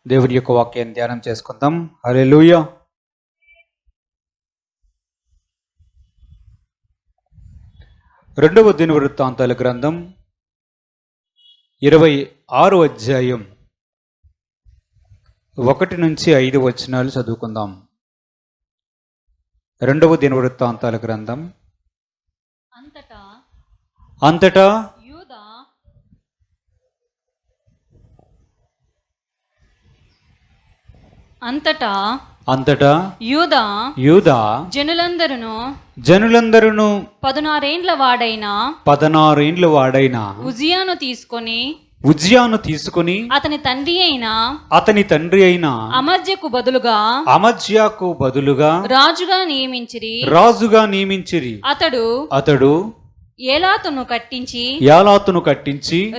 దేవుని యొక్క వాక్యాన్ని ధ్యానం చేసుకుందాం. హల్లెలూయా. రెండవ దినవృత్తాంతాల గ్రంథం 26వ అధ్యాయం 1 నుంచి 5 వచనాలు చదువుకుందాం. రెండవ దినవృత్తాంతాల గ్రంథం అంతటా యూదా జనులందరూ 16 ఏండ్ల వాడైన ఉజ్జియాను తీసుకొని అతని తండ్రి అయిన అమజ్యాకు బదులుగా రాజుగా నియమించిరి. అతడు ఏలాతును కట్టించి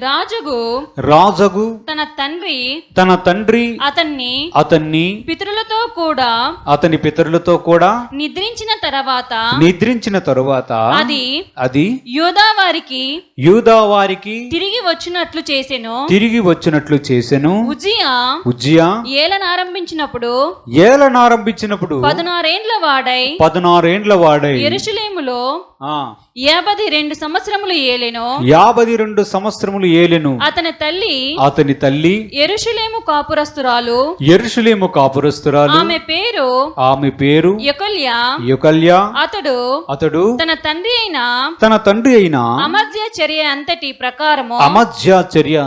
రాజగు తన తండ్రి అతన్ని అతని పితరులతో కూడా నిద్రించిన తరువాత అది యూదా వారికి తిరిగి వచ్చినట్లు చేసెను. ఉజ్జియా ఏలనారంభించినప్పుడు 16 ఏండ్ల వాడై యెరూషలేములో 52 సంవత్సరములు ఏలెను. అతని తల్లి యెరూషలేము కాపురస్తురాలు. ఆమె పేరు యెకొల్యా. అతడు తన తండ్రి అయిన అమజ్యా చర్య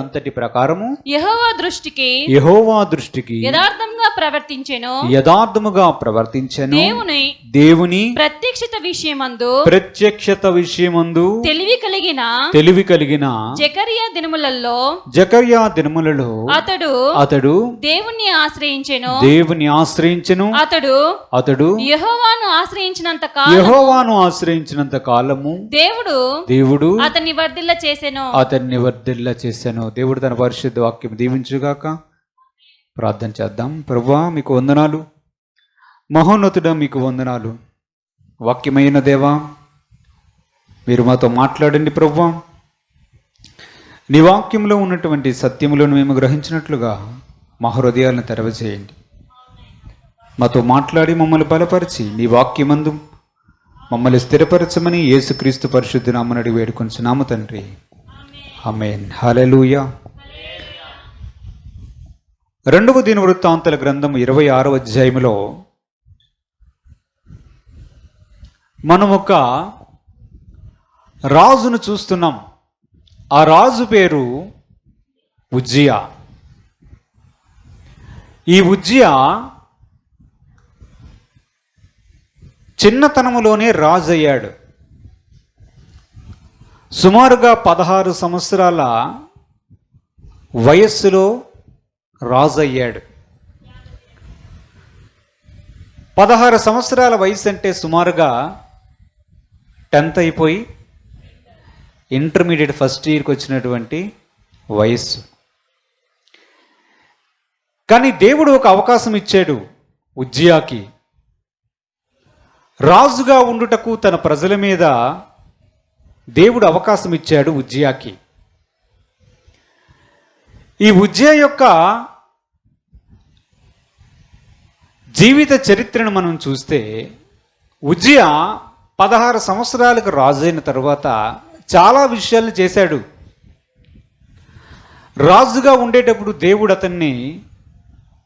అంతటి ప్రకారము యెహోవా దృష్టికి యథార్థముగా ప్రవర్తించెను. దేవుని ప్రత్యక్షత విషయమందు తెలివి కలిగిన జకర్యా దినములలో అతడు దేవుని ఆశ్రయించెను. అతడు యెహోవాను ఆశ్రయించినంత కాలము దేవుడు అతన్ని వర్ధిల్ల చేసెను. దేవుడు తన పరిశుద్ధ వాక్యం దీవించుగాక. ప్రార్థన చేద్దాం. ప్రభువా, మీకు వందనాలు. మహోన్నతుడా, మీకు వందనాలు. వాక్యమైన దేవా, మీరు మాతో మాట్లాడండి. ప్రభువా, నీ వాక్యంలో ఉన్నటువంటి సత్యములను మేము గ్రహించినట్లుగా మా హృదయాలను తెరవచేయండి. మాతో మాట్లాడి మమ్మల్ని బలపరిచి నీ వాక్యమందు మమ్మల్ని స్థిరపరచమని యేసుక్రీస్తు పరిశుద్ధ నామమున అడిగి వేడుకొంచున్నాము తండ్రి. ఆమేన్. హల్లెలూయా. రెండవ దినవృత్తాంతాల గ్రంథం 26వ అధ్యాయములో మనం ఒక రాజును చూస్తున్నాం. ఆ రాజు పేరు ఉజ్జియా. ఈ ఉజ్జియా చిన్నతనములోనే రాజు అయ్యాడు. సుమారుగా 16 సంవత్సరాల వయస్సులో రాజు అయ్యాడు. 16 సంవత్సరాల వయసు అంటే సుమారుగా 10th అయిపోయి ఇంటర్మీడియట్ ఫస్ట్ ఇయర్కి వచ్చినటువంటి వయస్సు. కానీ దేవుడు ఒక అవకాశం ఇచ్చాడు ఉజ్జియాకి. రాజుగా ఉండుటకు తన ప్రజల మీద దేవుడు అవకాశం ఇచ్చాడు ఉజ్జియాకి. ఈ ఉజ్జియా యొక్క జీవిత చరిత్రను మనం చూస్తే, ఉజ్జియా 16 సంవత్సరాలకు రాజైన తరువాత చాలా విషయాలను చేశాడు. రాజుగా ఉండేటప్పుడు దేవుడు అతన్ని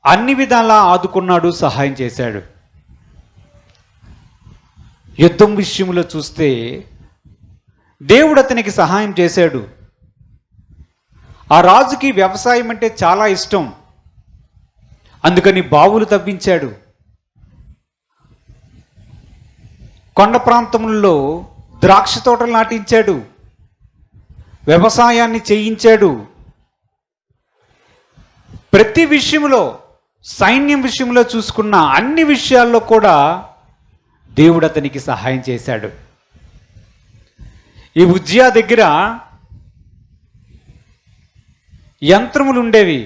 అన్ని విధాలా ఆదుకున్నాడు, సహాయం చేశాడు. యుద్ధం విషయంలో చూస్తే దేవుడు అతనికి సహాయం చేశాడు. ఆ రాజుకి వ్యవసాయం అంటే చాలా ఇష్టం. అందుకని బావులు తవ్వించాడు. కొండ ప్రాంతములలో ద్రాక్ష తోటలు నాటించాడు. వ్యవసాయాన్ని చేయించాడు. ప్రతి విషయంలో, సైన్యం విషయంలో చూసుకున్న అన్ని విషయాల్లో కూడా దేవుడు అతనికి సహాయం చేశాడు. ఈ ఉజ్జియా దగ్గర యంత్రములు ఉండేవి.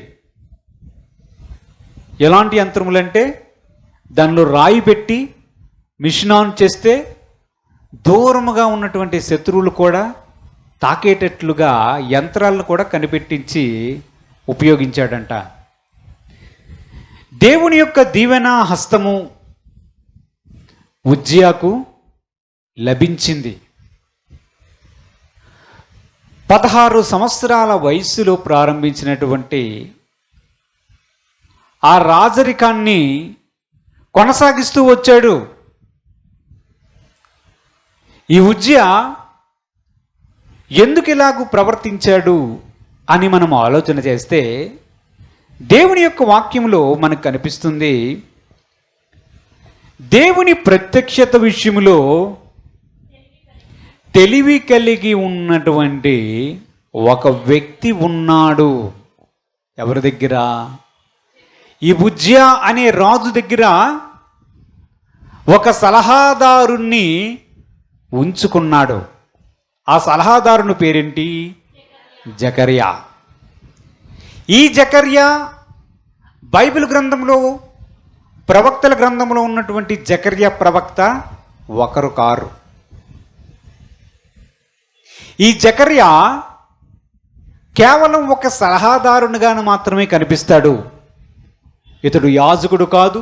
ఎలాంటి యంత్రములంటే, దానిలో రాయి పెట్టి మిషన్ ఆన్ చేస్తే దూరముగా ఉన్నటువంటి శత్రువులు కూడా తాకేటట్లుగా యంత్రాలను కూడా కనిపెట్టించి ఉపయోగించాడంట. దేవుని యొక్క దీవెన హస్తము ఉజ్జియాకు లభించింది. 16 సంవత్సరాల వయస్సులో ప్రారంభించినటువంటి ఆ రాజరికాన్ని కొనసాగిస్తూ వచ్చాడు. ఈ ఉజ్జియా ఎందుకు ఇలాగూ ప్రవర్తించాడు అని మనం ఆలోచన చేస్తే దేవుని యొక్క వాక్యంలో మనకు కనిపిస్తుంది, దేవుని ప్రత్యక్షత విషయంలో తెలివి కలిగి ఉన్నటువంటి ఒక వ్యక్తి ఉన్నాడు. ఎవరి దగ్గర? ఈ ఉజ్జియా అనే రాజు దగ్గర ఒక సలహాదారుణ్ణి ఉంచుకున్నాడు. ఆ సలహాదారుని పేరేంటి? జకర్యా. ఈ జకర్యా బైబిల్ గ్రంథంలో, ప్రవక్తల గ్రంథంలో ఉన్నటువంటి జకర్యా ప్రవక్త ఒకరు కారు. ఈ జకర్యా కేవలం ఒక సలహాదారునిగాను మాత్రమే కనిపిస్తాడు. ఇతడు యాజకుడు కాదు,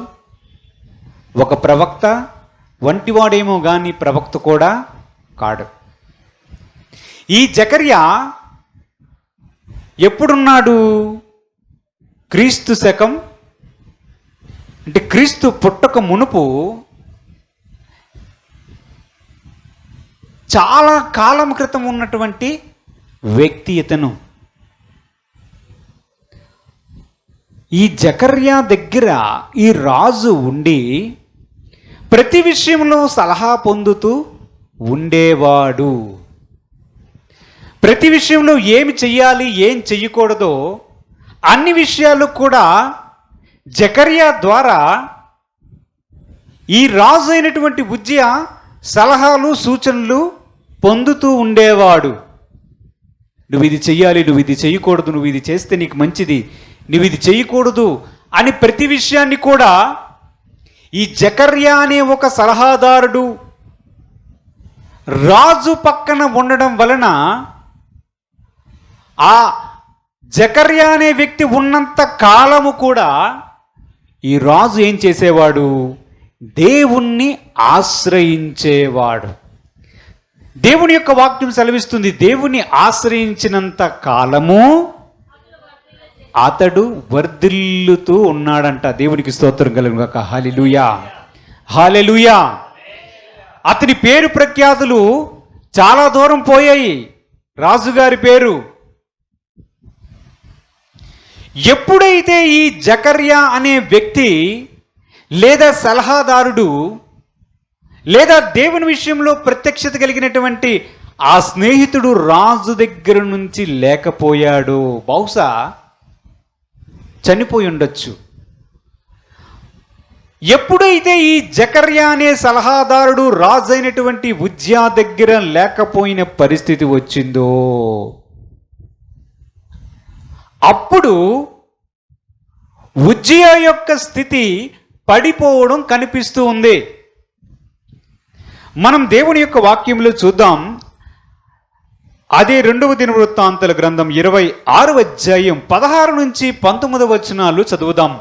ఒక ప్రవక్త వంటివాడేమో కానీ ప్రవక్త కూడా కాడు. ఈ జకర్యా ఎప్పుడున్నాడు? క్రీస్తు శకం అంటే క్రీస్తు పుట్టక మునుపు చాలా కాలం క్రితం ఉన్నటువంటి వ్యక్తి ఇతను. ఈ జకర్యా దగ్గర ఈ రాజు ఉండి ప్రతి విషయంలో సలహా పొందుతూ ఉండేవాడు. ప్రతి విషయంలో ఏమి చెయ్యాలి, ఏం చెయ్యకూడదో అన్ని విషయాలు కూడా జకర్యా ద్వారా ఈ రాజు అయినటువంటి ఉజ్జియా సలహాలు సూచనలు పొందుతూ ఉండేవాడు. నువ్వు ఇది చెయ్యాలి, నువ్వు ఇది చెయ్యకూడదు, నువ్వు ఇది చేస్తే నీకు మంచిది, నువ్వు ఇది చెయ్యకూడదు అని ప్రతి విషయాన్ని కూడా ఈ జకర్యా అనే ఒక సలహాదారుడు రాజు పక్కన ఉండడం వలన ఆ జకర్యా అనే వ్యక్తి ఉన్నంత కాలము కూడా ఈ రాజు ఏం చేసేవాడు? దేవుణ్ణి ఆశ్రయించేవాడు. దేవుని యొక్క వాక్యం సెలవిస్తుంది, దేవుని ఆశ్రయించినంత కాలము అతడు వర్ధిల్లుతూ ఉన్నాడంట. దేవునికి స్తోత్రం కలుగును గాక. హల్లెలూయా, హల్లెలూయా. అతని పేరు ప్రఖ్యాతులు చాలా దూరం పోయాయి. రాజుగారి పేరు ఎప్పుడైతే ఈ జకర్యా అనే వ్యక్తి లేదా సలహాదారుడు లేదా దేవుని విషయంలో ప్రత్యక్షత కలిగినటువంటి ఆ స్నేహితుడు రాజు దగ్గర నుంచి లేకపోయాడు, బహుశా చనిపోయి ఉండొచ్చు. ఎప్పుడైతే ఈ జకర్యా అనే సలహాదారుడు రాజు అయినటువంటి ఉజ్జియా దగ్గర లేకపోయిన పరిస్థితి వచ్చిందో అప్పుడు ఉజ్జియా యొక్క స్థితి పడిపోవడం కనిపిస్తూ ఉంది. మనం దేవుని యొక్క వాక్యంలో చూద్దాం. అదే 2వ దినవృత్తాంతాల గ్రంథం 26వ అధ్యాయం 16 నుంచి 19 వచనాలు చదువుదాం.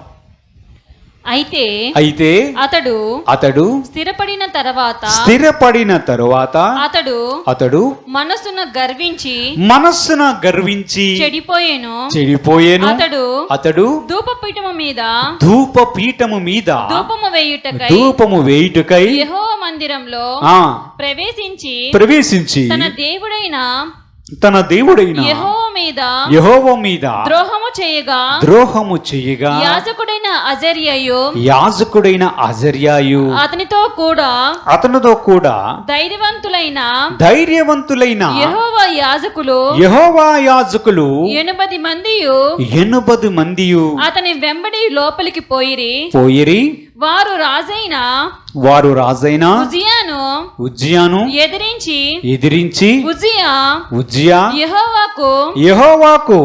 అయితే అతడు స్థిరపడిన తరువాత అతడు మనస్సున గర్వించి చెడిపోయేను. అతడు ధూపపీఠము మీద ధూపము వేయుటకై యెహోవా మందిరంలో ప్రవేశించి తన దేవుడైన యెహోవా మీద ద్రోహము చేయగా యాజకుడైన అజర్యాయు అతనితో కూడా ధైర్యవంతులైన యెహోవా యాజకులు 80 మందియు అతని వెంబడి లోపలికి పోయిరి. వారు రాజైన ఉజ్జియాను ఎదిరించి ఉజ్జియా యెహోవాకు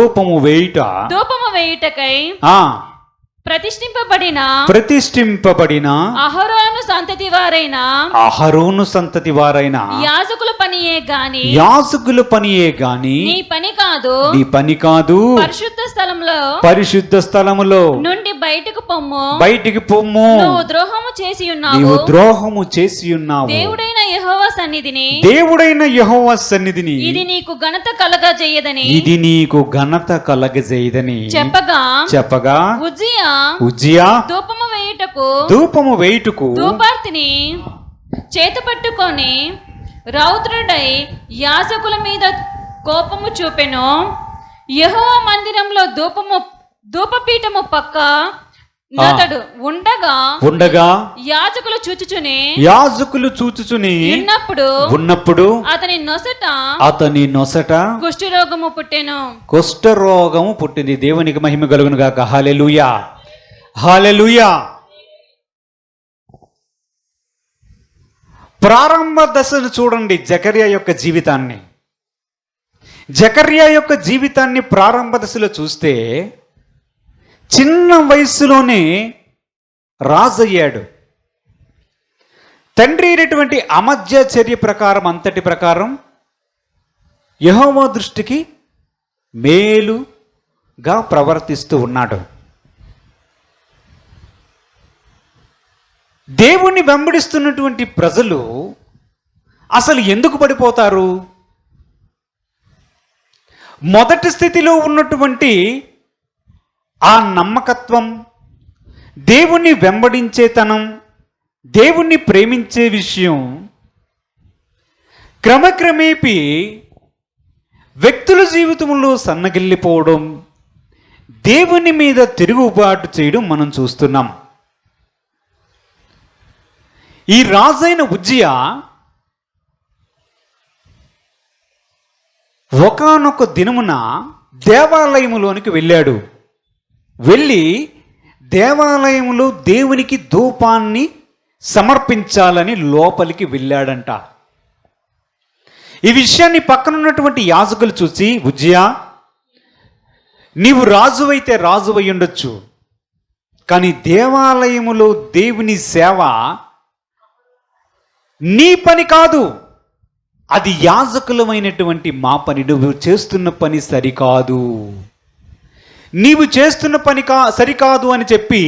ధూపము వేయుటకై ప్రతిష్ఠింపబడిన అహరోను సంతతి వారైన అహరోను సంతతి వారైన యాజకుల పనియే గాని నీ పని కాదు. పరిశుద్ధ స్థలములో నుండి బయటికి పొమ్ము. నువ్వు ద్రోహము చేసి ఉన్నావు. దేవుడైన యెహోవా సన్నిధిని ఇది నీకు ఘనత కలగజేయదని చెప్పగా ఉజ్జియా ధూపము వేయుటకు ధూపార్తిని చేత పట్టుకొని రౌద్రుడై యాజకుల మీద కోపము చూపెను. యెహోవా మందిరంలో ధూపపీఠము పక్క అతడు ఉండగా యాజకులు చూచుచుని ఉన్నప్పుడు అతని నొసట కుష్ఠరోగము పుట్టింది. దేవునికి మహిమ కలుగును గాక. హల్లెలూయా, హల్లెలూయా. ప్రారంభ దశను చూడండి జకర్యా యొక్క జీవితాన్ని ప్రారంభ దశలో చూస్తే చిన్న వయస్సులోనే రాజయ్యాడు. తండ్రి అయినటువంటి అమధ్య చర్య అంతటి ప్రకారం యెహోవా దృష్టికి మేలుగా ప్రవర్తిస్తూ ఉన్నాడు. దేవుణ్ణి వెంబడిస్తున్నటువంటి ప్రజలు అసలు ఎందుకు పడిపోతారు? మొదటి స్థితిలో ఉన్నటువంటి ఆ నమ్మకత్వం, దేవుణ్ణి వెంబడించేతనం, దేవుణ్ణి ప్రేమించే విషయం క్రమక్రమేపీ వ్యక్తుల జీవితంలో సన్నగిల్లిపోవడం, దేవుని మీద తిరుగుబాటు చేయడం మనం చూస్తున్నాం. ఈ రాజైన ఉజ్జియా ఒకానొక దినమున దేవాలయములోనికి వెళ్ళి దేవాలయములో దేవునికి ధూపాన్ని సమర్పించాలని లోపలికి వెళ్ళాడంట. ఈ విషయాన్ని పక్కనున్నటువంటి యాజకులు చూసి, ఉజ్జియా, నీవు రాజువైతే రాజువై ఉండొచ్చు, కానీ దేవాలయములో దేవుని సేవ నీ పని కాదు, అది యాజకులమైనటువంటి మా పని. నువ్వు చేస్తున్న పని సరికాదు, నీవు చేస్తున్న పని సరికాదు అని చెప్పి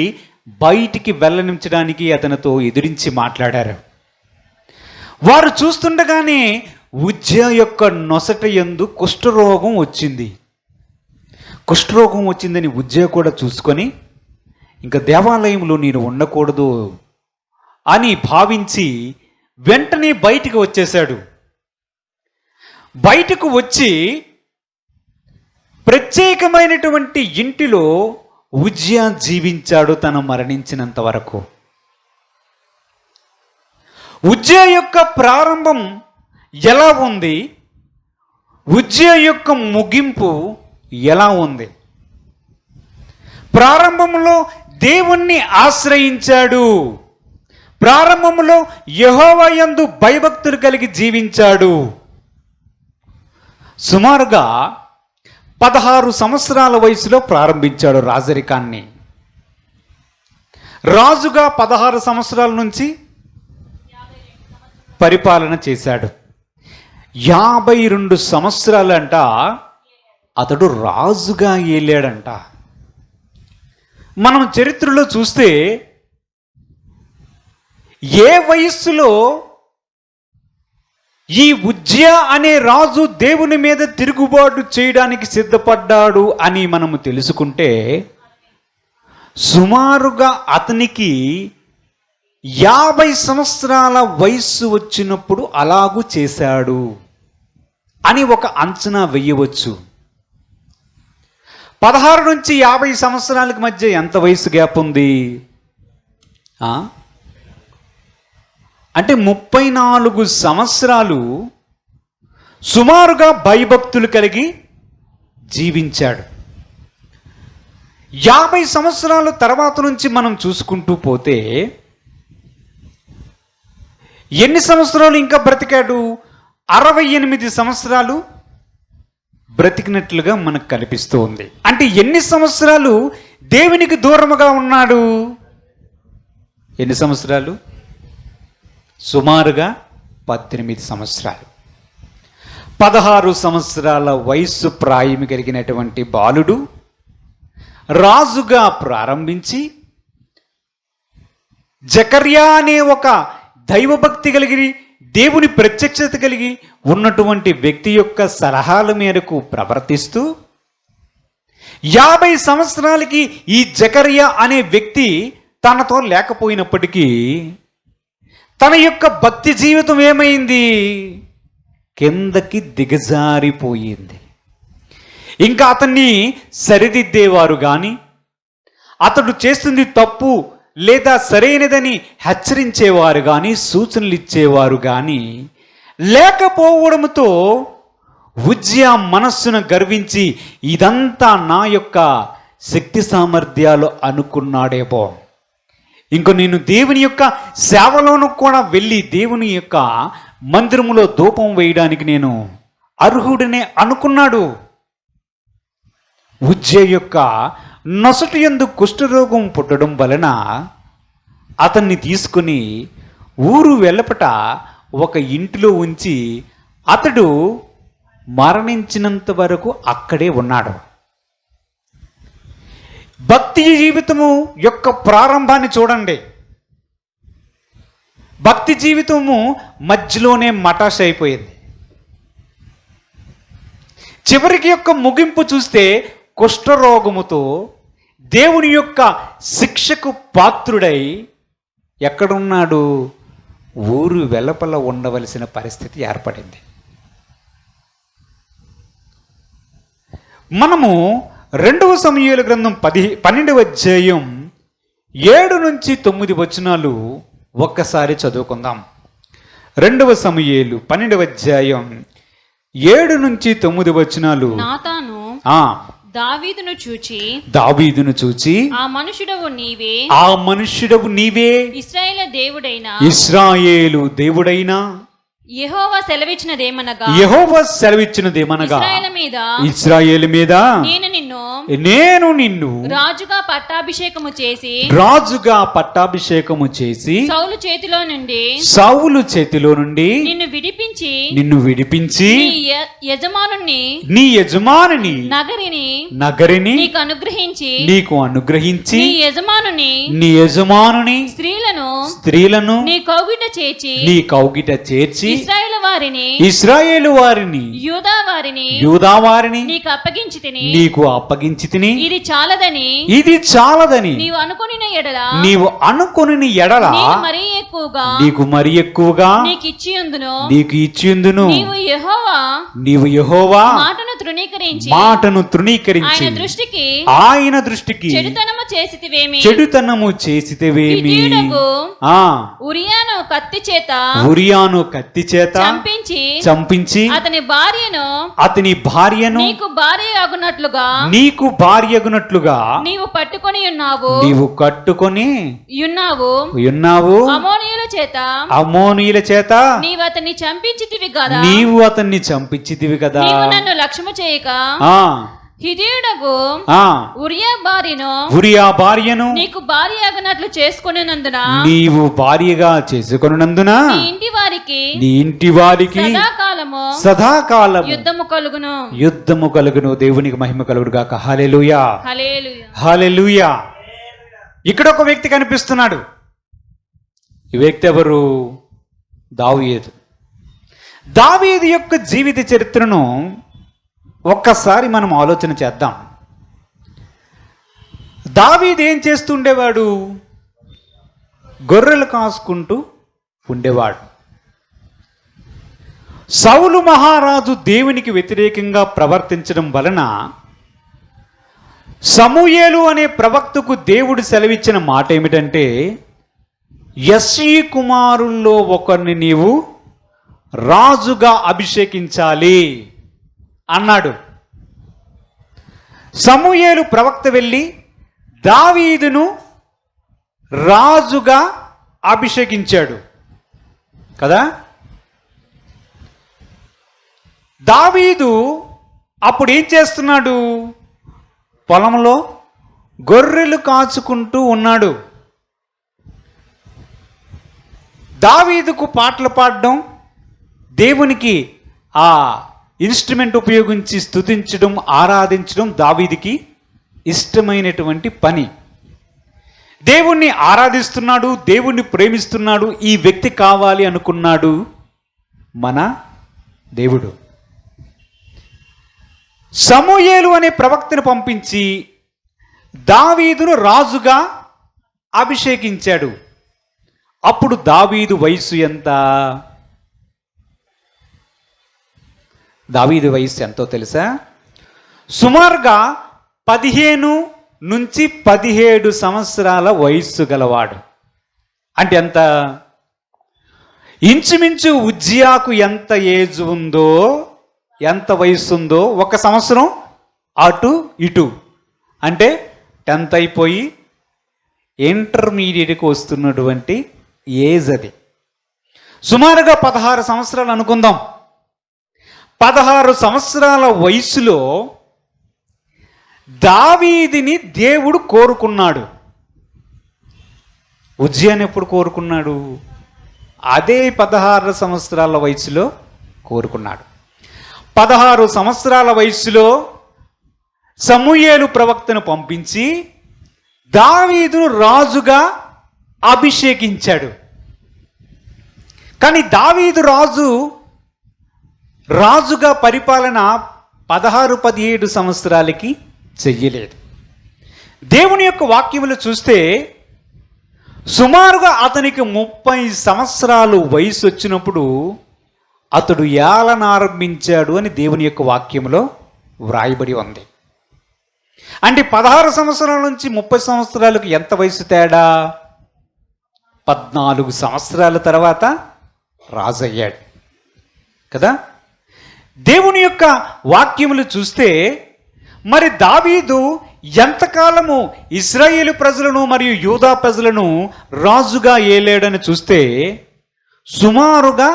బయటికి వెళ్ళనించడానికి అతనితో ఎదిరించి మాట్లాడారు. వారు చూస్తుండగానే ఉజ్జియా యొక్క నొసట యందు కుష్ఠరోగం వచ్చిందని ఉజ్జియా కూడా చూసుకొని ఇంకా దేవాలయంలో నేను ఉండకూడదు అని భావించి వెంటనే బయటికి వచ్చేశాడు. బయటకు వచ్చి ప్రత్యేకమైనటువంటి ఇంటిలో ఉజ్జియా జీవించాడు తను మరణించినంత వరకు. ఉజ్జియా యొక్క ప్రారంభం ఎలా ఉంది, ఉజ్జియా యొక్క ముగింపు ఎలా ఉంది? ప్రారంభంలో దేవుణ్ణి ఆశ్రయించాడు, ప్రారంభంలో యెహోవా యందు భయభక్తులు కలిగి జీవించాడు. సుమారుగా 16 సంవత్సరాల వయసులో ప్రారంభించాడు రాజరికాన్ని. రాజుగా 16 సంవత్సరాల నుంచి పరిపాలన చేశాడు. 52 సంవత్సరాలంట అతడు రాజుగా ఏలాడంట. మనం చరిత్రలో చూస్తే ఏ వయస్సులో ఈ ఉజ్జియా అనే రాజు దేవుని మీద తిరుగుబాటు చేయడానికి సిద్ధపడ్డాడు అని మనము తెలుసుకుంటే, సుమారుగా అతనికి 50 సంవత్సరాల వయస్సు వచ్చినప్పుడు అలాగూ చేశాడు అని ఒక అంచనా వేయవచ్చు. 16 నుంచి 50 సంవత్సరాలకు మధ్య ఎంత వయసు గ్యాప్ ఉంది? అంటే 34 సంవత్సరాలు సుమారుగా భయభక్తులు కలిగి జీవించాడు. 50 సంవత్సరాల తర్వాత నుంచి మనం చూసుకుంటూ పోతే ఎన్ని సంవత్సరాలు ఇంకా బ్రతికాడు? 68 సంవత్సరాలు బ్రతికినట్లుగా మనకు కనిపిస్తూ ఉంది. అంటే ఎన్ని సంవత్సరాలు దేవునికి దూరముగా ఉన్నాడు. ఎన్ని సంవత్సరాలు? సుమారుగా 18 సంవత్సరాలు. 16 సంవత్సరాల వయస్సు ప్రాయం కలిగినటువంటి బాలుడు రాజుగా ప్రారంభించి జకర్యా అనే ఒక దైవభక్తి కలిగి దేవుని ప్రత్యక్షత కలిగి ఉన్నటువంటి వ్యక్తి యొక్క సలహాల మేరకు ప్రవర్తిస్తూ 50 సంవత్సరాలకి ఈ జకర్యా అనే వ్యక్తి తనతో లేకపోయినప్పటికీ తన యొక్క భక్తి జీవితం ఏమైంది? కిందకి దిగజారిపోయింది. ఇంకా అతన్ని సరిదిద్దేవారు కానీ, అతడు చేస్తుంది తప్పు లేదా సరైనదని హెచ్చరించేవారు కానీ, సూచనలు ఇచ్చేవారు కానీ లేకపోవడంతో ఉజ్జియా మనస్సును గర్వించి ఇదంతా నా యొక్క శక్తి సామర్థ్యాలు అనుకున్నాడేమో, ఇంక నేను దేవుని యొక్క సేవలోను కూడా వెళ్ళి దేవుని యొక్క మందిరములో ధూపం వేయడానికి నేను అర్హుడినే అనుకున్నాడు. ఉజ్జియా యొక్క నొసటి యందు కుష్ఠరోగం పుట్టడం వలన అతన్ని తీసుకుని ఊరు వెల్లపట ఒక ఇంటిలో ఉంచి అతడు మరణించినంత వరకు అక్కడే ఉన్నాడు. భక్తి జీవితము యొక్క ప్రారంభాన్ని చూడండి. భక్తి జీవితము మధ్యలోనే మటాష్ అయిపోయింది. చివరికి యొక్క ముగింపు చూస్తే కుష్ఠరోగముతో దేవుని యొక్క శిక్షకు పాత్రుడై ఎక్కడున్నాడు? ఊరు వెలుపల ఉండవలసిన పరిస్థితి ఏర్పడింది. మనము 2వ సమూయేలు గ్రంథం 12వ అధ్యాయం 7 నుంచి 9 వచనాలు ఒక్కసారి చదువుకుందాం. 2వ సమూయేలు 12వ అధ్యాయం 7 నుంచి 9 వచనాలు. నాతాను దావీదును చూచి ఆ మనుషుడవు నీవే ఇశ్రాయేలు దేవుడైనా యెహోవా సెలవిచ్చినదేమనగా ఇశ్రాయేలు మీద నేను నిన్ను రాజుగా పట్టాభిషేకము చేసి సౌలు చేతిలో నుండి నిన్ను విడిపించి నీ యజమానుని నగరిని నీకు అనుగ్రహించి నీ యజమానుని స్త్రీలను నీ కౌగిట చేర్చి ఇశ్రాయేలు వారిని యూదా వారిని నీకు అప్పగించి తిని ఇది చాలదని నీవు అనుకొనిన ఎడల నీకు మరి ఎక్కువగా నీకు ఇచ్చియుందును. నీవు యెహోవా మాటను తృణీకరించి ఆయన దృష్టికి చెడుతనము చేసితివేమి. ఉరియాను కత్తి చేత చంపించి అతని భార్యను నీకు భార్యగునట్లుగా నీవు కట్టుకొని ఉన్నావు. అమోనీయుల చేత నీవు అతన్ని చంపించితివి కదా. నన్ను లక్ష్యము చేయక హిదీయుడగు ఉరియా భార్యను నీకు భార్య అగునట్లు చేసుకొనినందున నీవు భార్యగా చేసుకొనినందున నీ ఇంటి వారికి సదాకాలము యుద్ధము కలుగును. దేవునికి మహిమ కలుగును గాక. హల్లెలూయా హల్లెలూయా. ఇక్కడ ఒక వ్యక్తి కనిపిస్తున్నాడు. ఈ వ్యక్తి ఎవరు? దావీదు యొక్క జీవిత చరిత్రను ఒక్కసారి మనం ఆలోచన చేద్దాం. దావీదు ఏం చేస్తుండేవాడు? గొర్రెలు కాసుకుంటూ ఉండేవాడు. సౌలు మహారాజు దేవునికి వ్యతిరేకంగా ప్రవర్తించడం వలన సమూయేలు అనే ప్రవక్తకు దేవుడు సెలవిచ్చిన మాట ఏమిటంటే, యెష్షీ కుమారుల్లో ఒకరిని నీవు రాజుగా అభిషేకించాలి అన్నాడు. సమూయేలు ప్రవక్త వెళ్ళి దావీదును రాజుగా అభిషేకించాడు కదా. దావీదు అప్పుడు ఏం చేస్తున్నాడు? పొలంలో గొర్రెలు కాచుకుంటూ ఉన్నాడు. దావీదుకు పాటలు పాడడం, దేవునికి ఆ ఇన్స్ట్రుమెంట్ ఉపయోగించి స్తుతించడం, ఆరాధించడం దావీదుకి ఇష్టమైనటువంటి పని. దేవుణ్ణి ఆరాధిస్తున్నాడు, దేవుణ్ణి ప్రేమిస్తున్నాడు, ఈ వ్యక్తి కావాలి అనుకున్నాడు మన దేవుడు. సమూయేలు అనే ప్రవక్తను పంపించి దావీదును రాజుగా అభిషేకించాడు. అప్పుడు దావీదు వయసు ఎంత? దావీదు వయసు ఎంతో తెలుసా? సుమారుగా 15 నుంచి 17 సంవత్సరాల వయస్సు గలవాడు. అంటే ఎంత? ఇంచుమించు ఉజ్జియాకు ఎంత ఏజ్ ఉందో, ఎంత వయసు ఉందో, 1 సంవత్సరం అటు ఇటు, అంటే 10th అయిపోయి ఇంటర్మీడియట్కి వస్తున్నటువంటి ఏజ్ అది. సుమారుగా 16 సంవత్సరాలు అనుకుందాం. 16 సంవత్సరాల వయసులో దావీదుని దేవుడు కోరుకున్నాడు. ఉజ్జియాని ఎప్పుడు కోరుకున్నాడు? అదే 16 సంవత్సరాల వయసులో కోరుకున్నాడు. 16 సంవత్సరాల వయసులో సమూయేలు ప్రవక్తను పంపించి దావీదును రాజుగా అభిషేకించాడు. కానీ దావీదు రాజుగా పరిపాలన 16-17 సంవత్సరాలకి చెయ్యలేదు. దేవుని యొక్క వాక్యములు చూస్తే సుమారుగా అతనికి 30 సంవత్సరాలు వయసు వచ్చినప్పుడు అతడు ఏలన ఆరంభించాడు అని దేవుని యొక్క వాక్యములో వ్రాయబడి ఉంది. అంటే 16 సంవత్సరాల నుంచి 30 సంవత్సరాలకు ఎంత వయసు తేడా? 14 సంవత్సరాల తర్వాత రాజయ్యాడు కదా. దేవుని యొక్క వాక్యములు చూస్తే మరి దావీదు ఎంతకాలము ఇశ్రాయేలు ప్రజలను మరియు యూదా ప్రజలను రాజుగా ఏలేడని చూస్తే సుమారుగా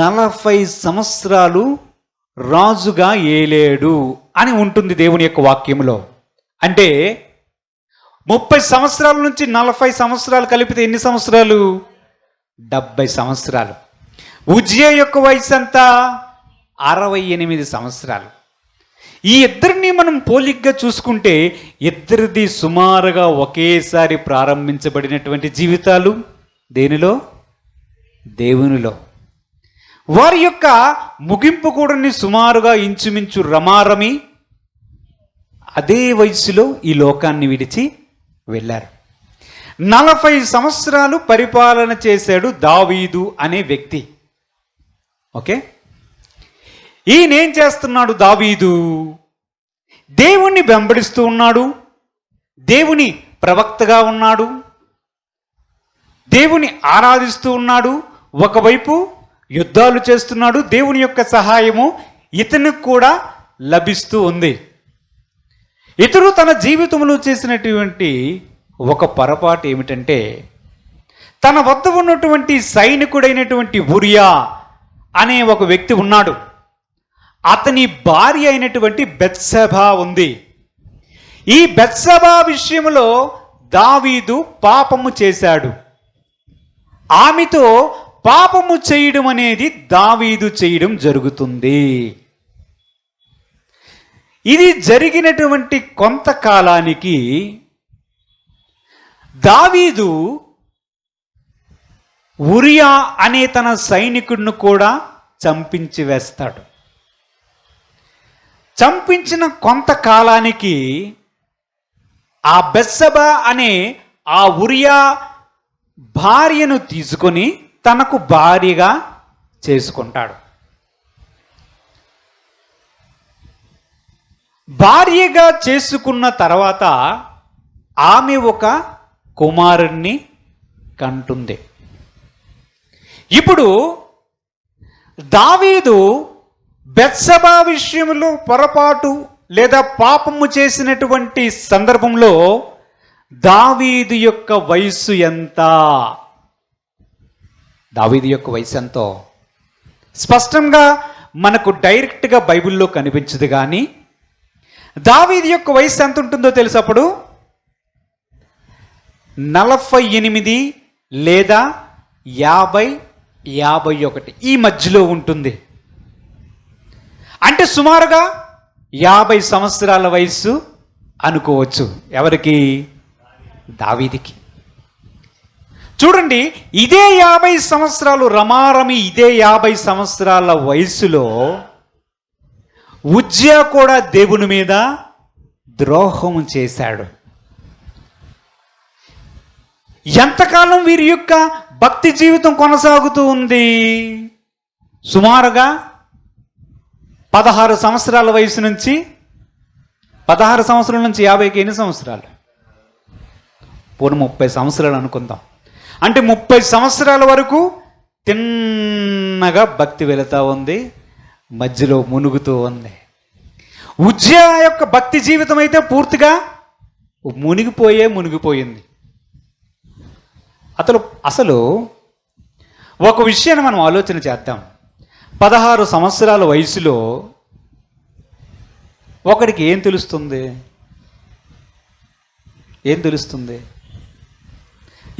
40 సంవత్సరాలు రాజుగా ఏలేడు అని ఉంటుంది దేవుని యొక్క వాక్యములో. అంటే 30 సంవత్సరాల నుంచి 40 సంవత్సరాలు కలిపితే ఎన్ని సంవత్సరాలు? 70 సంవత్సరాలు. ఉజ్జియా యొక్క వయసు ఎంత? 68 సంవత్సరాలు. ఈ ఇద్దరిని మనం పోలికగా చూసుకుంటే ఇద్దరిది సుమారుగా ఒకేసారి ప్రారంభించబడినటువంటి జీవితాలు. దేనిలో? దేవునిలో. వారి యొక్క ముగింపు కూడా సుమారుగా ఇంచుమించు రమారమి అదే వయసులో ఈ లోకాన్ని విడిచి వెళ్ళారు. 40 సంవత్సరాలు పరిపాలన చేశాడు దావీదు అనే వ్యక్తి. ఓకే, ఈయనేం చేస్తున్నాడు? దావీదు దేవుణ్ణి వెంబడిస్తూ ఉన్నాడు, దేవుని ప్రవక్తగా ఉన్నాడు, దేవుని ఆరాధిస్తూ ఉన్నాడు, ఒకవైపు యుద్ధాలు చేస్తున్నాడు. దేవుని యొక్క సహాయము ఇతనికి కూడా లభిస్తూ ఉంది. ఇతడు తన జీవితంలో చేసినటువంటి ఒక పొరపాటు ఏమిటంటే తన వద్ద ఉన్నటువంటి సైనికుడైనటువంటి ఉరియా అనే ఒక వ్యక్తి ఉన్నాడు. అతని భార్య అయినటువంటి బెత్షెబా ఉంది. ఈ బెత్షెబా విషయంలో దావీదు పాపము చేశాడు. ఆమెతో పాపము చేయడం అనేది దావీదు చేయడం జరుగుతుంది. ఇది జరిగినటువంటి కొంతకాలానికి దావీదు ఉరియా అనే తన సైనికుడిని కూడా చంపించి వేస్తాడు. చంపించిన కొంతకాలానికి ఆ బెత్షెబా అనే ఆ ఉరియా భార్యను తీసుకొని తనకు భార్యగా చేసుకుంటాడు. భార్యగా చేసుకున్న తర్వాత ఆమె ఒక కుమారుణ్ణి కంటుంది. ఇప్పుడు దావీదు బెత్షెబా విషయంలో పొరపాటు లేదా పాపము చేసినటువంటి సందర్భంలో దావీదు యొక్క వయస్సు ఎంత? దావీదు యొక్క వయసు ఎంతో స్పష్టంగా మనకు డైరెక్ట్గా బైబిల్లో కనిపించదు. కానీ దావీదు యొక్క వయసు ఎంత ఉంటుందో తెలుసు. అప్పుడు 48 లేదా 50, 51 ఈ మధ్యలో ఉంటుంది. అంటే సుమారుగా 50 సంవత్సరాల వయస్సు అనుకోవచ్చు. ఎవరికి? దావీదుకి. చూడండి, ఇదే 50 సంవత్సరాలు రమారమి, ఇదే 50 సంవత్సరాల వయసులో ఉజ్జియా కూడా దేవుని మీద ద్రోహం చేశాడు. ఎంతకాలం వీరి యొక్క భక్తి జీవితం కొనసాగుతూ ఉంది? సుమారుగా 16 సంవత్సరాల వయసు నుంచి 16 సంవత్సరాల నుంచి 50కి ఎన్ని సంవత్సరాలు? పోను 30 సంవత్సరాలు అనుకుందాం. అంటే 30 సంవత్సరాల వరకు తిన్నగా భక్తి వెళుతూ ఉంది, మధ్యలో మునుగుతూ ఉంది. ఉజ్జియా యొక్క భక్తి జీవితం అయితే పూర్తిగా మునిగిపోయింది. అసలు ఒక విషయాన్ని మనం ఆలోచన చేద్దాం. 16 సంవత్సరాల వయసులో ఒకడికి ఏం తెలుస్తుంది?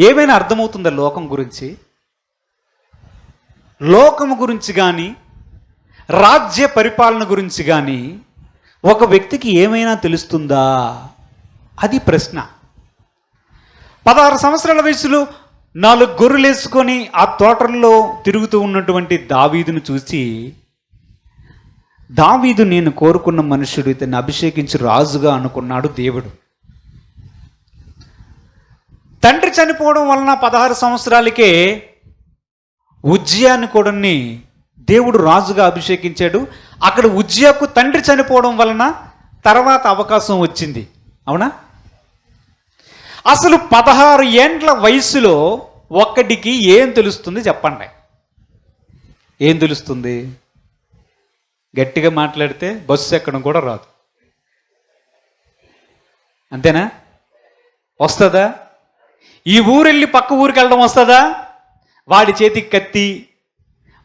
ఏమైనా అర్థమవుతుందా లోకం గురించి? లోకం గురించి కానీ, రాజ్య పరిపాలన గురించి కానీ ఒక వ్యక్తికి ఏమైనా తెలుస్తుందా? అది ప్రశ్న. 16 సంవత్సరాల వయసులో 4 గొర్రెలు వేసుకొని ఆ తోటల్లో తిరుగుతూ ఉన్నటువంటి దావీదును చూసి, దావీదు నేను కోరుకున్న మనుషుడు, ఇతన్ని అభిషేకించి రాజుగా అనుకున్నాడు దేవుడు. తండ్రి చనిపోవడం వలన 16 సంవత్సరాలకే ఉజ్జియాని కూడా దేవుడు రాజుగా అభిషేకించాడు. అక్కడ ఉజ్జియాకు తండ్రి చనిపోవడం వలన తర్వాత అవకాశం వచ్చింది. అవునా? అసలు 16 ఏండ్ల వయసులో ఒక్కడికి ఏం తెలుస్తుంది చెప్పండి? ఏం తెలుస్తుంది? గట్టిగా మాట్లాడితే బస్సు ఎక్కడం కూడా రాదు. అంతేనా? వస్తుందా? ఈ ఊరెళ్ళి పక్క ఊరికి వెళ్ళడం వస్తుందా? వాడి చేతికి కత్తి,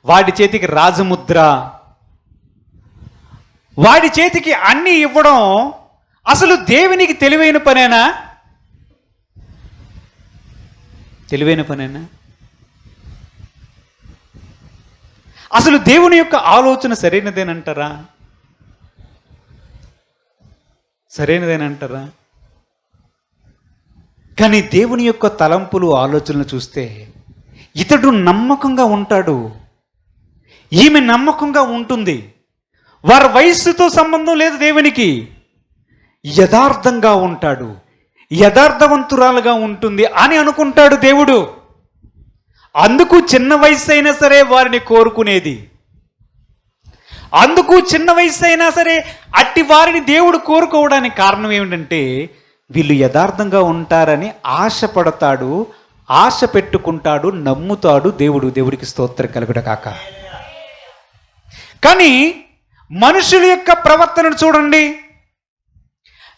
వాడి చేతికి రాజముద్ర, వాడి చేతికి అన్నీ ఇవ్వడం అసలు దేవునికి తెలివైన పనేనా? అసలు దేవుని యొక్క ఆలోచన సరైనదేనంటారా? కానీ దేవుని యొక్క తలంపులు, ఆలోచనలు చూస్తే ఇతడు నమ్మకంగా ఉంటాడు, ఈమె నమ్మకంగా ఉంటుంది, వారి వయస్సుతో సంబంధం లేదు దేవునికి, యథార్థంగా ఉంటాడు, యథార్థవంతురాలుగా ఉంటుంది అని అనుకుంటాడు దేవుడు. అందుకు చిన్న వయసు అయినా సరే వారిని కోరుకునేది, అందుకు చిన్న వయసు అయినా సరే అట్టి వారిని దేవుడు కోరుకోవడానికి కారణం ఏమిటంటే వీళ్ళు యథార్థంగా ఉంటారని ఆశపడతాడు, ఆశ పెట్టుకుంటాడు, నమ్ముతాడు దేవుడు. దేవుడికి స్తోత్రం కలుగుట కాక. కానీ మనుషుల యొక్క ప్రవర్తనను చూడండి.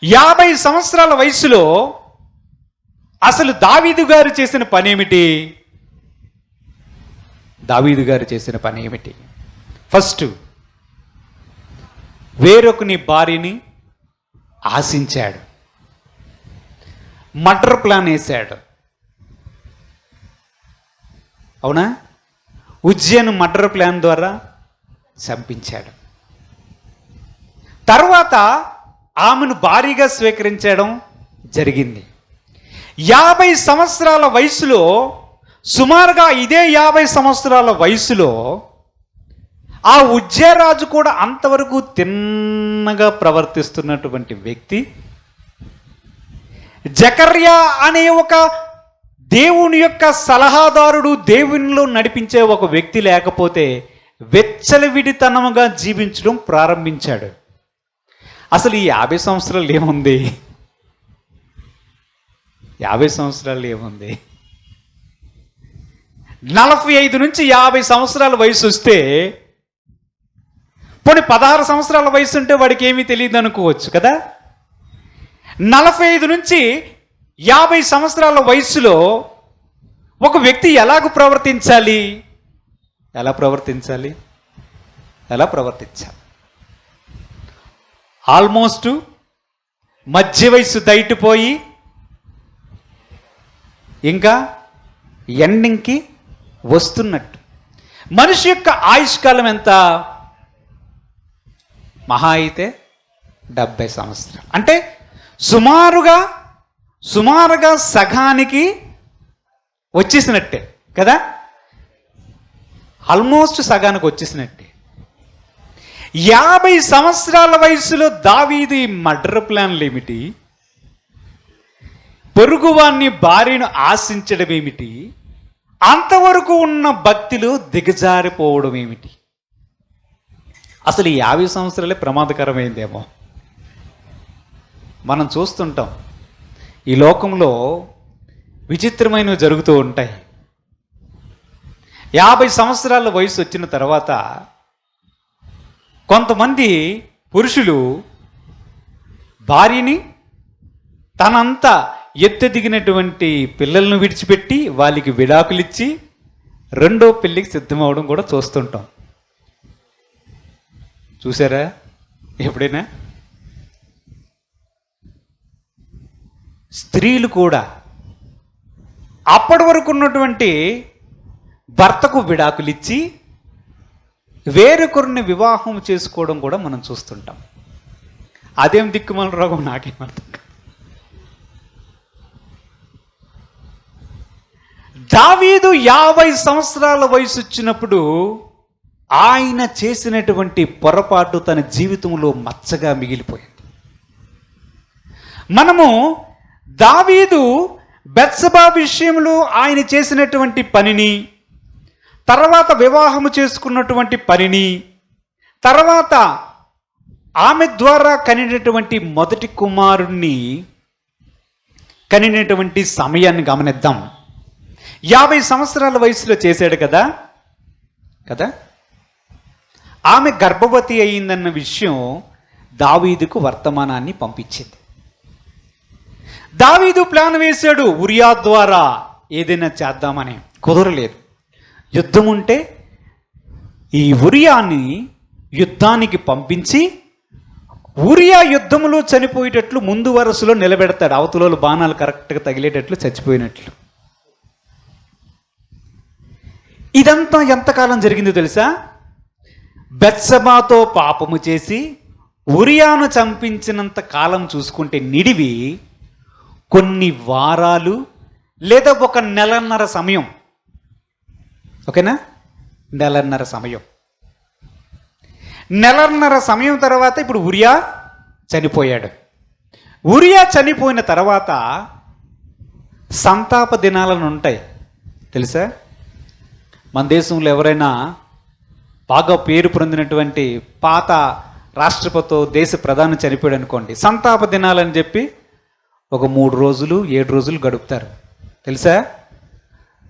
50 సంవత్సరాల వయసులో అసలు దావీదు గారు చేసిన పని ఏమిటి? ఫస్ట్, వేరొకని భార్యని ఆశించాడు, మర్డర్ ప్లాన్ వేశాడు. అవునా? ఉజ్జియాను మర్డర్ ప్లాన్ ద్వారా చంపించాడు. తర్వాత ఆమెను భారీగా స్వీకరించడం జరిగింది. 50 సంవత్సరాల వయసులో, సుమారుగా ఇదే 50 సంవత్సరాల వయసులో ఆ ఉజ్జియారాజు కూడా అంతవరకు తిన్నగా ప్రవర్తిస్తున్నటువంటి వ్యక్తి, జకర్యా అనే ఒక దేవుని యొక్క సలహాదారుడు, దేవునిలో నడిపించే ఒక వ్యక్తి లేకపోతే వెచ్చలవిడితనముగా జీవించడం ప్రారంభించాడు. అసలు ఈ 50 సంవత్సరాలు ఏముంది? 50 సంవత్సరాలు ఏముంది? 45 నుంచి 50 సంవత్సరాల వయసు వస్తే, పోనీ 16 సంవత్సరాల వయసు ఉంటే వాడికి ఏమీ తెలియదు అనుకోవచ్చు కదా. 45 నుంచి 50 సంవత్సరాల వయసులో ఒక వ్యక్తి ఎలా ప్రవర్తించాలి? ఆల్మోస్ట్ మధ్య వయసు దాటిపోయి ఇంకా ఎండింగ్కి వస్తున్నట్టు. మనిషి యొక్క ఆయుష్కాలం ఎంత? మహా అయితే 70 సంవత్సరాలు. అంటే సుమారుగా సగానికి వచ్చేసినట్టే కదా, ఆల్మోస్ట్ సగానికి వచ్చేసినట్టే. 50 సంవత్సరాల వయసులో దావీదు మర్డర్ ప్లాన్లు ఏమిటి, పొరుగువాన్ని భార్యను ఆశించడం ఏమిటి, అంతవరకు ఉన్న భక్తిలో దిగజారిపోవడం ఏమిటి? అసలు ఈ 50 సంవత్సరాలే ప్రమాదకరమైందేమో. మనం చూస్తుంటాం ఈ లోకంలో విచిత్రమైనవి జరుగుతూ ఉంటాయి. 50 సంవత్సరాల వయసు వచ్చిన తర్వాత కొంతమంది పురుషులు భార్యని తనంతా ఎత్తెదిగినటువంటి పిల్లలను విడిచిపెట్టి వాళ్ళకి విడాకులిచ్చి రెండో పెళ్ళికి సిద్ధమవడం కూడా చూస్తుంటాం. చూసారా ఎప్పుడైనా? స్త్రీలు కూడా అప్పటి వరకు ఉన్నటువంటి భర్తకు విడాకులిచ్చి వేరొకరిని వివాహం చేసుకోవడం కూడా మనం చూస్తుంటాం. అదేం దిక్కుమాల రోగం నాకేమర్థం కాదు. దావీదు 50 సంవత్సరాల వయసు వచ్చినప్పుడు ఆయన చేసినటువంటి పొరపాటు తన జీవితంలో మచ్చగా మిగిలిపోయింది. మనము దావీదు బెత్షెబా విషయంలో ఆయన చేసినటువంటి పనిని, తర్వాత వివాహము చేసుకున్నటువంటి పనిని, తర్వాత ఆమె ద్వారా కనినటువంటి మొదటి కుమారుణ్ణి కనినటువంటి సమయాన్ని గమనిద్దాం. 50 సంవత్సరాల వయసులో చేశాడు కదా. ఆమె గర్భవతి అయిందన్న విషయం దావీదుకు వర్తమానాన్ని పంపించింది. దావీదు ప్లాన్ వేశాడు ఉరియా ద్వారా ఏదైనా చేద్దామని. కుదరలేదు. యుద్ధం ఉంటే ఈ ఉరియాని యుద్ధానికి పంపించి ఉరియా యుద్ధంలో చనిపోయేటట్లు ముందు వరుసలో నిలబెడతాడు. అవతలలో బాణాలు కరెక్ట్గా తగిలేటట్లు చచ్చిపోయినట్లు. ఇదంతా ఎంతకాలం జరిగిందో తెలుసా? బెత్షెబాతో పాపము చేసి ఉరియాను చంపించినంత కాలం చూసుకుంటే నిడివి కొన్ని వారాలు లేదా ఒక నెలన్నర సమయం. ఓకేనా? నెలన్నర సమయం తర్వాత ఇప్పుడు ఉరియా చనిపోయాడు. ఉరియా చనిపోయిన తర్వాత సంతాప దినాలను ఉంటాయి తెలుసా? మన దేశంలో ఎవరైనా బాగా పేరు పొందినటువంటి పాత రాష్ట్రపతితో దేశ ప్రధాని చనిపోయాడు అనుకోండి, సంతాప దినాలని చెప్పి ఒక 3 రోజులు 7 రోజులు గడుపుతారు. తెలుసా?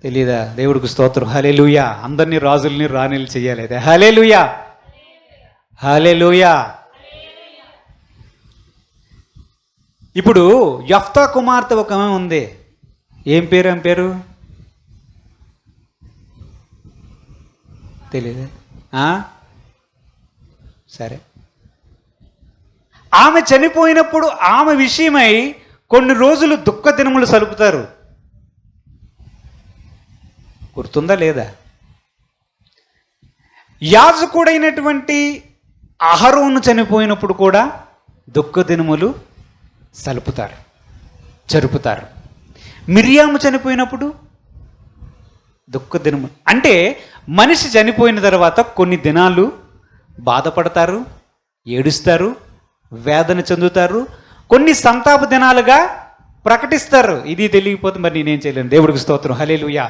తెలీదా? దేవుడికి స్తోత్రం. హల్లెలూయా. అందరినీ రాజుల్ని రాణిలు చెయ్యాలి. అయితే హల్లెలూయా, హల్లెలూయా. ఇప్పుడు యెఫ్తా కుమార్తె ఒక ఆమె ఉంది. ఏం పేరు? తెలీదా? సరే. ఆమె చనిపోయినప్పుడు ఆమె విషయమై కొన్ని రోజులు దుఃఖ దినములు సలుపుతారు. గుర్తుందా లేదా? యాజకుడైనటువంటి అహరోను చనిపోయినప్పుడు కూడా దుఃఖ దినములు జరుపుతారు. మిరియాము చనిపోయినప్పుడు దుఃఖ దినము. అంటే మనిషి చనిపోయిన తర్వాత కొన్ని దినాలు బాధపడతారు, ఏడుస్తారు, వేదన చెందుతారు, కొన్ని సంతాప దినాలుగా ప్రకటిస్తారు. ఇది తెలియకపోతే మరి నేనేం చేయలేను. దేవుడికి స్తోత్రం. హల్లెలూయా.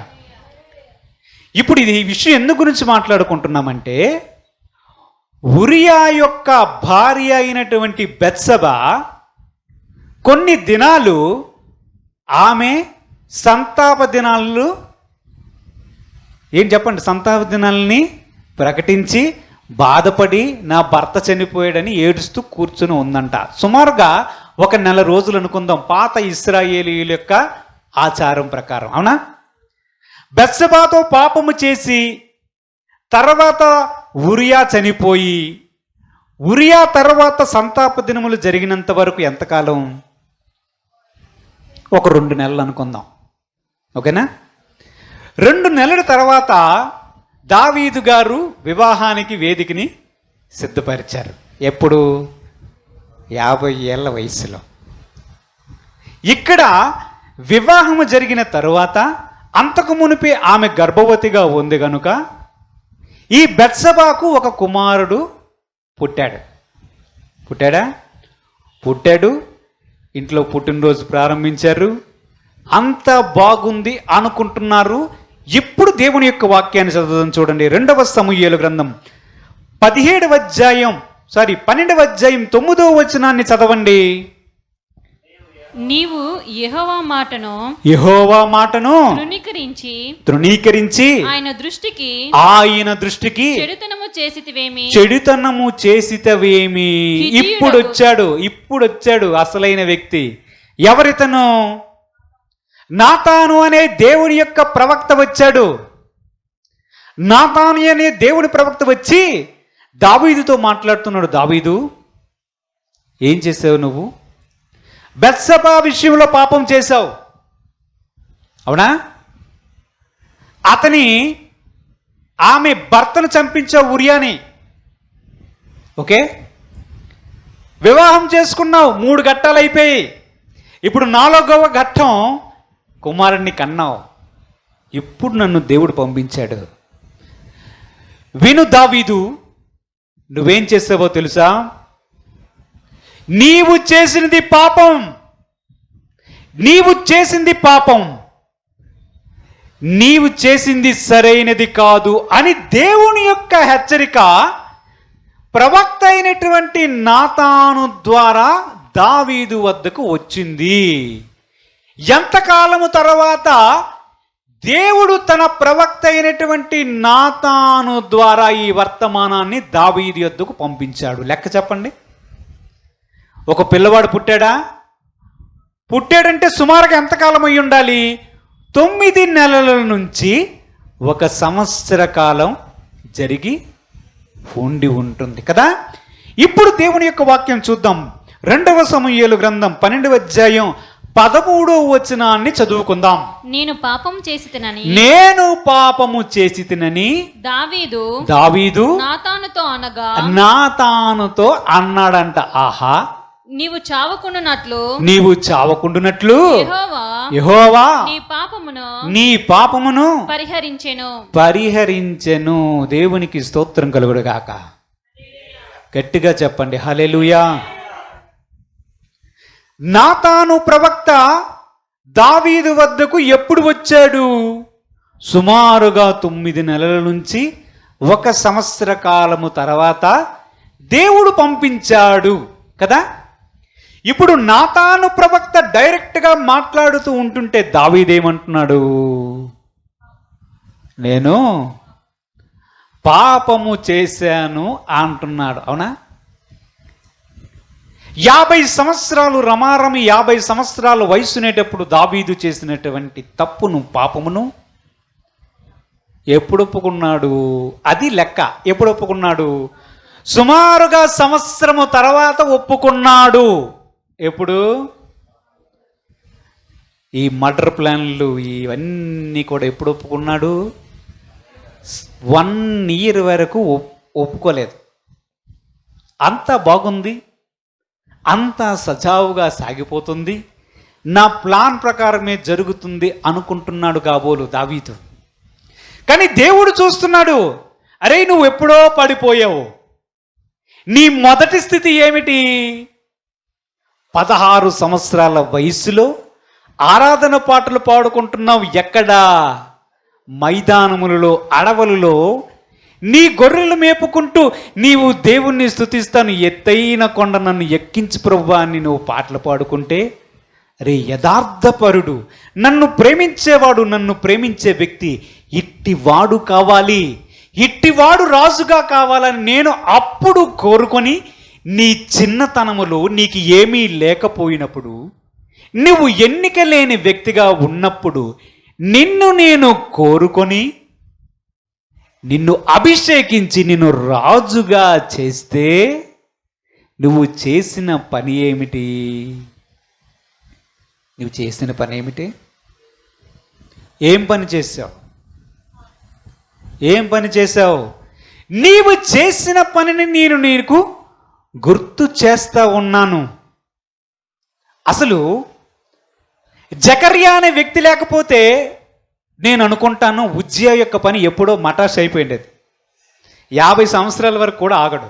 ఇప్పుడు ఈ విషయం ఎందుకు గురించి మాట్లాడుకుంటున్నామంటే, ఉరియా యొక్క భార్య అయినటువంటి బెత్షెబా కొన్ని దినాలు ఆమె సంతాప దినాలు సంతాప దినాలని ప్రకటించి బాధపడి నా భర్త చనిపోయాడని ఏడుస్తూ కూర్చుని ఉందంట. సుమారుగా 1 నెల రోజులు అనుకుందాం, పాత ఇశ్రాయేలీయుల యొక్క ఆచారం ప్రకారం. అవునా? బెత్షెబాతో పాపము చేసి తర్వాత ఉరియా చనిపోయి ఉరియా తర్వాత సంతాప దినములు జరిగినంత వరకు ఎంతకాలం? ఒక 2 నెలలు అనుకుందాం. ఓకేనా? 2 నెలల తర్వాత దావీదు గారు వివాహానికి వేదికని సిద్ధపరిచారు. ఎప్పుడు? 50 ఏళ్ల వయసులో. ఇక్కడ వివాహము జరిగిన తరువాత అంతకు మునిపే ఆమె గర్భవతిగా ఉంది గనుక ఈ బెత్షెబాకు ఒక కుమారుడు పుట్టాడు. ఇంట్లో పుట్టినరోజు ప్రారంభించారు. అంత బాగుంది అనుకుంటున్నారు. ఇప్పుడు దేవుని యొక్క వాక్యాన్ని చదువుదాం. చూడండి, 2వ సమూయేలు గ్రంథం 12వ అధ్యాయం 9వ వచనాన్ని చదవండి. నీవు యెహోవా మాటను తృణీకరించి ఆయన దృష్టికి చెడుతనము చేసితవేమి. ఇప్పుడు వచ్చాడు అసలైన వ్యక్తి. ఎవరితను? నాతాను అనే దేవుని యొక్క ప్రవక్త వచ్చాడు. నాతాను అనే దేవుని ప్రవక్త వచ్చి దావీదుతో మాట్లాడుతున్నాడు. దావీదు, ఏం చేసావు నువ్వు? బెత్షెబా విషయంలో పాపం చేశావు, అవునా? ఆమె భర్తను చంపించావు, ఉరియాని. ఓకే, వివాహం చేసుకున్నావు, 3 ఘట్టాలు అయిపోయి. ఇప్పుడు 4వ ఘట్టం, కుమారుణ్ణి కన్నావు. ఇప్పుడు నన్ను దేవుడు పంపించాడు. విను దావీదు, నువ్వేం చేసావో తెలుసా? నీవు చేసింది పాపం, నీవు చేసింది సరైనది కాదు అని దేవుని యొక్క హెచ్చరిక ప్రవక్త అయినటువంటి నాతాను ద్వారా దావీదు వద్దకు వచ్చింది. ఎంతకాలము తర్వాత దేవుడు తన ప్రవక్త అయినటువంటి నాతాను ద్వారా ఈ వర్తమానాన్ని దావీదు వద్దకు పంపించాడు. లెక్క చెప్పండి. ఒక పిల్లవాడు పుట్టాడంటే సుమారుగా ఎంతకాలం అయి ఉండాలి? 9 నెలల నుంచి 1 సంవత్సర కాలం జరిగి ఉండి ఉంటుంది కదా. ఇప్పుడు దేవుని యొక్క వాక్యం చూద్దాం. 2వ సమూయేలు గ్రంథం 12వ అధ్యాయం 13వ వచనాన్ని చదువుకుందాం. నేను పాపము చేసితినని దావీదు నాతానుతో అన్నాడంట. ఆహా, నీవు చావకుండునట్లు యెహోవా నీ పాపమును పరిహరించెను. దేవునికి స్తోత్రం కలుగును గాక. గట్టిగా చెప్పండి హల్లెలూయా. నాతాను ప్రవక్త దావీదు వద్దకు ఎప్పుడు వచ్చాడు? సుమారుగా 9 నెలల నుంచి 1 సంవత్సర కాలము తర్వాత దేవుడు పంపించాడు కదా. ఇప్పుడు నాతాను ప్రవక్త డైరెక్ట్గా మాట్లాడుతూ ఉంటుంటే దావీదేమంటున్నాడు? నేను పాపము చేశాను అంటున్నాడు. అవునా? 50 సంవత్సరాలు రమారమి 50 సంవత్సరాల వయసునేటప్పుడు దావీదు చేసినటువంటి తప్పును, పాపమును ఎప్పుడు ఒప్పుకున్నాడు? అది లెక్క. ఎప్పుడు ఒప్పుకున్నాడు? సుమారుగా సంవత్సరము తర్వాత ఒప్పుకున్నాడు. ఎప్పుడు? ఈ మర్డర్ ప్లాన్లు ఇవన్నీ కూడా ఎప్పుడు ఒప్పుకున్నాడు? 1 ఇయర్ వరకు ఒప్పుకోలేదు. అంతా బాగుంది, అంతా సజావుగా సాగిపోతుంది, నా ప్లాన్ ప్రకారమే జరుగుతుంది అనుకుంటున్నాడు కాబోలు దావీదు. కానీ దేవుడు చూస్తున్నాడు. అరే, నువ్వు ఎప్పుడో పడిపోయావు. నీ మొదటి స్థితి ఏమిటి? 16 సంవత్సరాల వయసులో ఆరాధన పాటలు పాడుకుంటున్నావు. ఎక్కడా? మైదానములలో, అడవులలో నీ గొర్రెలు మేపుకుంటూ నీవు దేవుణ్ణి స్తుతిస్తాను, ఎత్తైన కొండ నన్ను ఎక్కించు ప్రభువా అని నువ్వు పాటలు పాడుకుంటే, రే యథార్థపరుడు, నన్ను ప్రేమించేవాడు, నన్ను ప్రేమించే వ్యక్తి ఇట్టివాడు కావాలి, ఇట్టివాడు రాజుగా కావాలని నేను అప్పుడు కోరుకొని, నీ చిన్నతనములో నీకు ఏమీ లేకపోయినప్పుడు, నువ్వు ఎన్నిక లేని వ్యక్తిగా ఉన్నప్పుడు నిన్ను నేను కోరుకొని నిన్ను అభిషేకించి నిన్ను రాజుగా చేస్తే నువ్వు చేసిన పని ఏమిటి? ఏం పని చేశావు? ఏం పని చేశావు? నీవు చేసిన పనిని నేను నీకు గుర్తు చేస్తా ఉన్నాను. అసలు జకర్యా అనే వ్యక్తి లేకపోతే నేను అనుకుంటాను ఉజ్జియా యొక్క పని ఎప్పుడో మటాష్ అయిపోయిండేది. 50 సంవత్సరాల వరకు కూడా ఆగడు.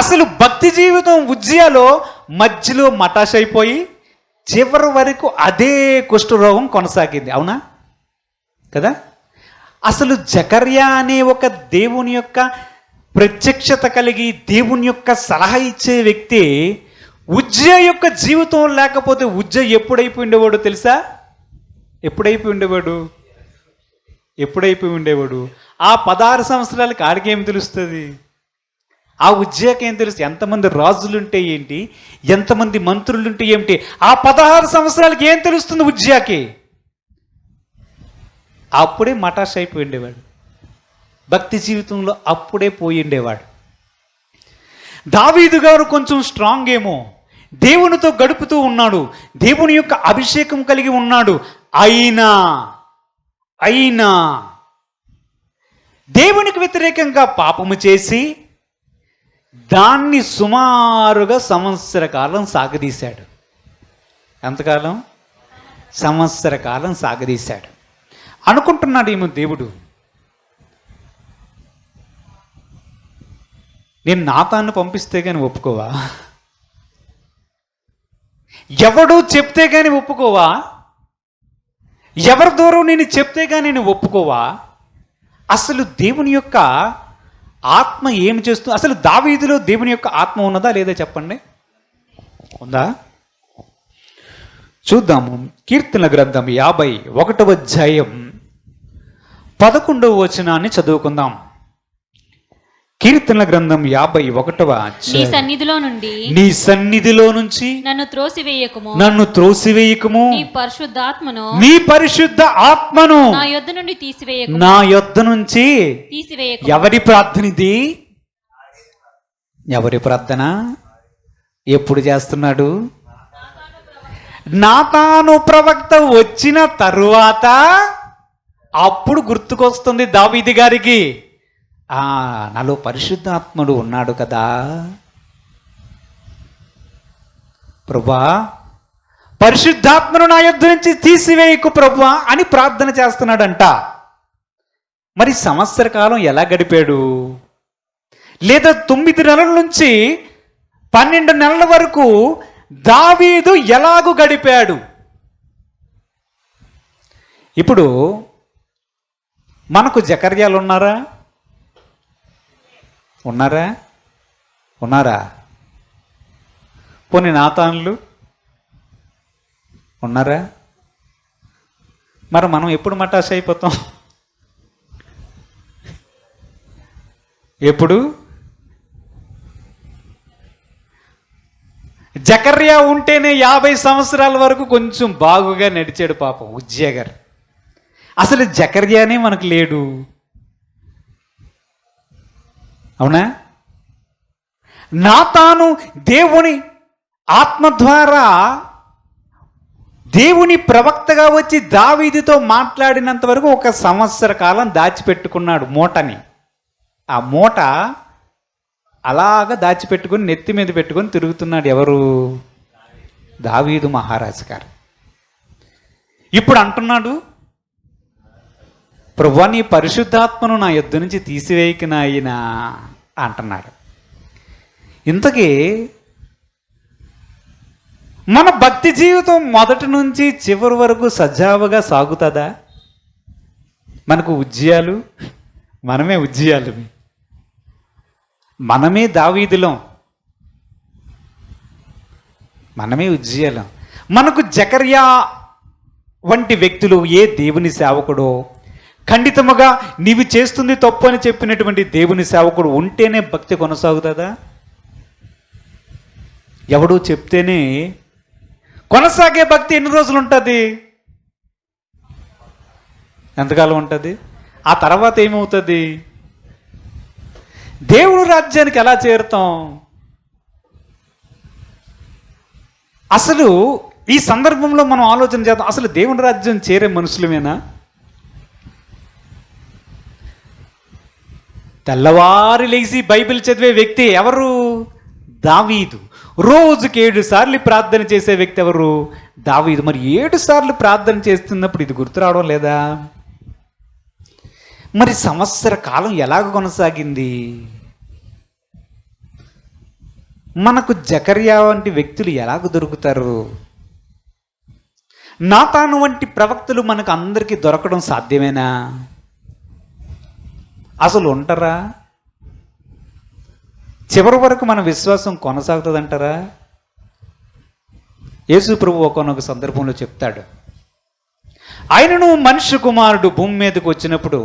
అసలు భక్తి జీవితం ఉజ్జియాలో మధ్యలో మటాష్ అయిపోయి చివరి వరకు అదే కుష్ఠరోగం కొనసాగింది. అవునా కదా? అసలు జకర్యా అనే ఒక దేవుని యొక్క ప్రత్యక్షత కలిగి దేవుని యొక్క సలహా ఇచ్చే వ్యక్తి ఉజ్జియా యొక్క జీవితం లేకపోతే ఉజ్జియా ఎప్పుడైపోయి ఉండేవాడు తెలుసా? ఎప్పుడైపోయి ఉండేవాడు? ఆ 16 సంవత్సరాలకి ఆడికేం తెలుస్తుంది? ఆ ఉజ్జియాకి ఏం తెలుసు? ఎంతమంది రాజులుంటే ఏంటి, ఎంతమంది మంత్రులుంటే ఏమిటి? ఆ 16 సంవత్సరాలకి ఏం తెలుస్తుంది ఉజ్జియాకి? అప్పుడే మటాష్ అయిపోయి ఉండేవాడు. భక్తి జీవితంలో అప్పుడే పోయి ఉండేవాడు. దావీదు గారు కొంచెం స్ట్రాంగ్ ఏమో, దేవునితో గడుపుతూ ఉన్నాడు, దేవుని యొక్క అభిషేకం కలిగి ఉన్నాడు. అయినా దేవునికి వ్యతిరేకంగా పాపము చేసి దాన్ని సుమారుగా సంవత్సర కాలం సాగదీశాడు. ఎంతకాలం? సంవత్సర కాలం సాగదీశాడు. అనుకుంటున్నాడు ఏమో దేవుడు, నేను నాతాన్ని పంపిస్తే కానీ ఒప్పుకోవా? ఎవడు చెప్తే కానీ ఒప్పుకోవా? ఎవరి దూరం నేను చెప్తే కానీ నేను ఒప్పుకోవా? అసలు దేవుని యొక్క ఆత్మ ఏమి చేస్తుంది? అసలు దావీదులో దేవుని యొక్క ఆత్మ ఉన్నదా లేదా చెప్పండి. ఉందా? చూద్దాము. కీర్తన గ్రంథం 51వ అధ్యాయం 11వ వచనాన్ని చదువుకుందాం. కీర్తన గ్రంథం 51వ నీ సన్నిధిలో నుండి నీ సన్నిధిలో నుంచి నన్ను త్రోసివేయకము నీ పరిశుద్ధాత్మను నీ పరిశుద్ధ ఆత్మను నా యొద్ద నుండి తీసివేయకము నా యొద్ద నుంచి తీసివేయకము. ఎవరి ప్రార్థన ఇది? ఎవరి ప్రార్థన? ఎప్పుడు చేస్తున్నాడు? నాతాను ప్రవక్త వచ్చిన తరువాత అప్పుడు గుర్తుకొస్తుంది దావీదు గారికి, నాలో పరిశుద్ధాత్ముడు ఉన్నాడు కదా, ప్రభువా పరిశుద్ధాత్మను నా యొద్ద నుంచి తీసివేయకు ప్రభువా అని ప్రార్థన చేస్తున్నాడంట. మరి సంవత్సర కాలం ఎలా గడిపాడు? లేదా 9 నెలల నుంచి 12 నెలల వరకు దావీదు ఎలాగూ గడిపాడు? ఇప్పుడు మనకు జకర్యాలు ఉన్నారా? పోనీ నాతాన్లు ఉన్నారా? మరి మనం ఎప్పుడు మటాష్ అయిపోతాం? ఎప్పుడు? జకర్యా ఉంటేనే 50 సంవత్సరాల వరకు కొంచెం బాగుగా నడిచాడు పాపం ఉజ్జియా గారు. అసలు జకర్యానే మనకు లేడు. అవునా? నాతాను దేవుని ఆత్మ ద్వారా దేవుని ప్రవక్తగా వచ్చి దావీదుతో మాట్లాడినంత వరకు 1 సంవత్సర కాలం దాచిపెట్టుకున్నాడు మూటని. ఆ మూట అలాగా దాచిపెట్టుకుని నెత్తి మీద పెట్టుకొని తిరుగుతున్నాడు. ఎవరు? దావీదు మహారాజు గారు. ఇప్పుడు అంటున్నాడు, ప్రభువా నీ పరిశుద్ధాత్మను నా యొద్ద నుంచి తీసివేయక నాయనా అంటున్నాడు. ఇంతకీ మన భక్తి జీవితం మొదటి నుంచి చివరి వరకు సజావుగా సాగుతుందా? మనకు ఉజ్జియాలు, మనమే ఉజ్జియాలు, మనమే దావీదులం, మనమే ఉజ్జియాలం. మనకు జకర్యా వంటి వ్యక్తులు, ఏ దేవుని సేవకుడో ఖండితముగా నీవు చేస్తుంది తప్పు అని చెప్పినటువంటి దేవుని సేవకుడు ఉంటేనే భక్తి కొనసాగుతుందా? ఎవడో చెప్తేనే కొనసాగే భక్తి ఎన్ని రోజులు ఉంటుంది? ఎంతకాలం ఉంటుంది? ఆ తర్వాత ఏమవుతుంది? దేవుని రాజ్యానికి ఎలా చేరుతాం? అసలు ఈ సందర్భంలో మనం ఆలోచన చేద్దాం. అసలు దేవుని రాజ్యం చేరే మనుషులమేనా? తెల్లవారి లేచి బైబిల్ చదివే వ్యక్తి ఎవరు? దావీదు. రోజుకి 7 సార్లు ప్రార్థన చేసే వ్యక్తి ఎవరు? దావీదు. మరి 7 సార్లు ప్రార్థన చేస్తున్నప్పుడు ఇది గుర్తు రావడం లేదా? మరి సంవత్సర కాలం ఎలాగ కొనసాగింది? మనకు జకర్యా వంటి వ్యక్తులు ఎలాగ దొరుకుతారు? నాతాను వంటి ప్రవక్తలు మనకు అందరికీ దొరకడం సాధ్యమేనా? అసలు ఉంటారా? చివరి వరకు మన విశ్వాసం కొనసాగుతుందంటారా? యేసు ప్రభు ఒక్కొక్క సందర్భంలో చెప్తాడు, ఆయనను మనుష్య కుమారుడు భూమి మీదకి వచ్చినప్పుడు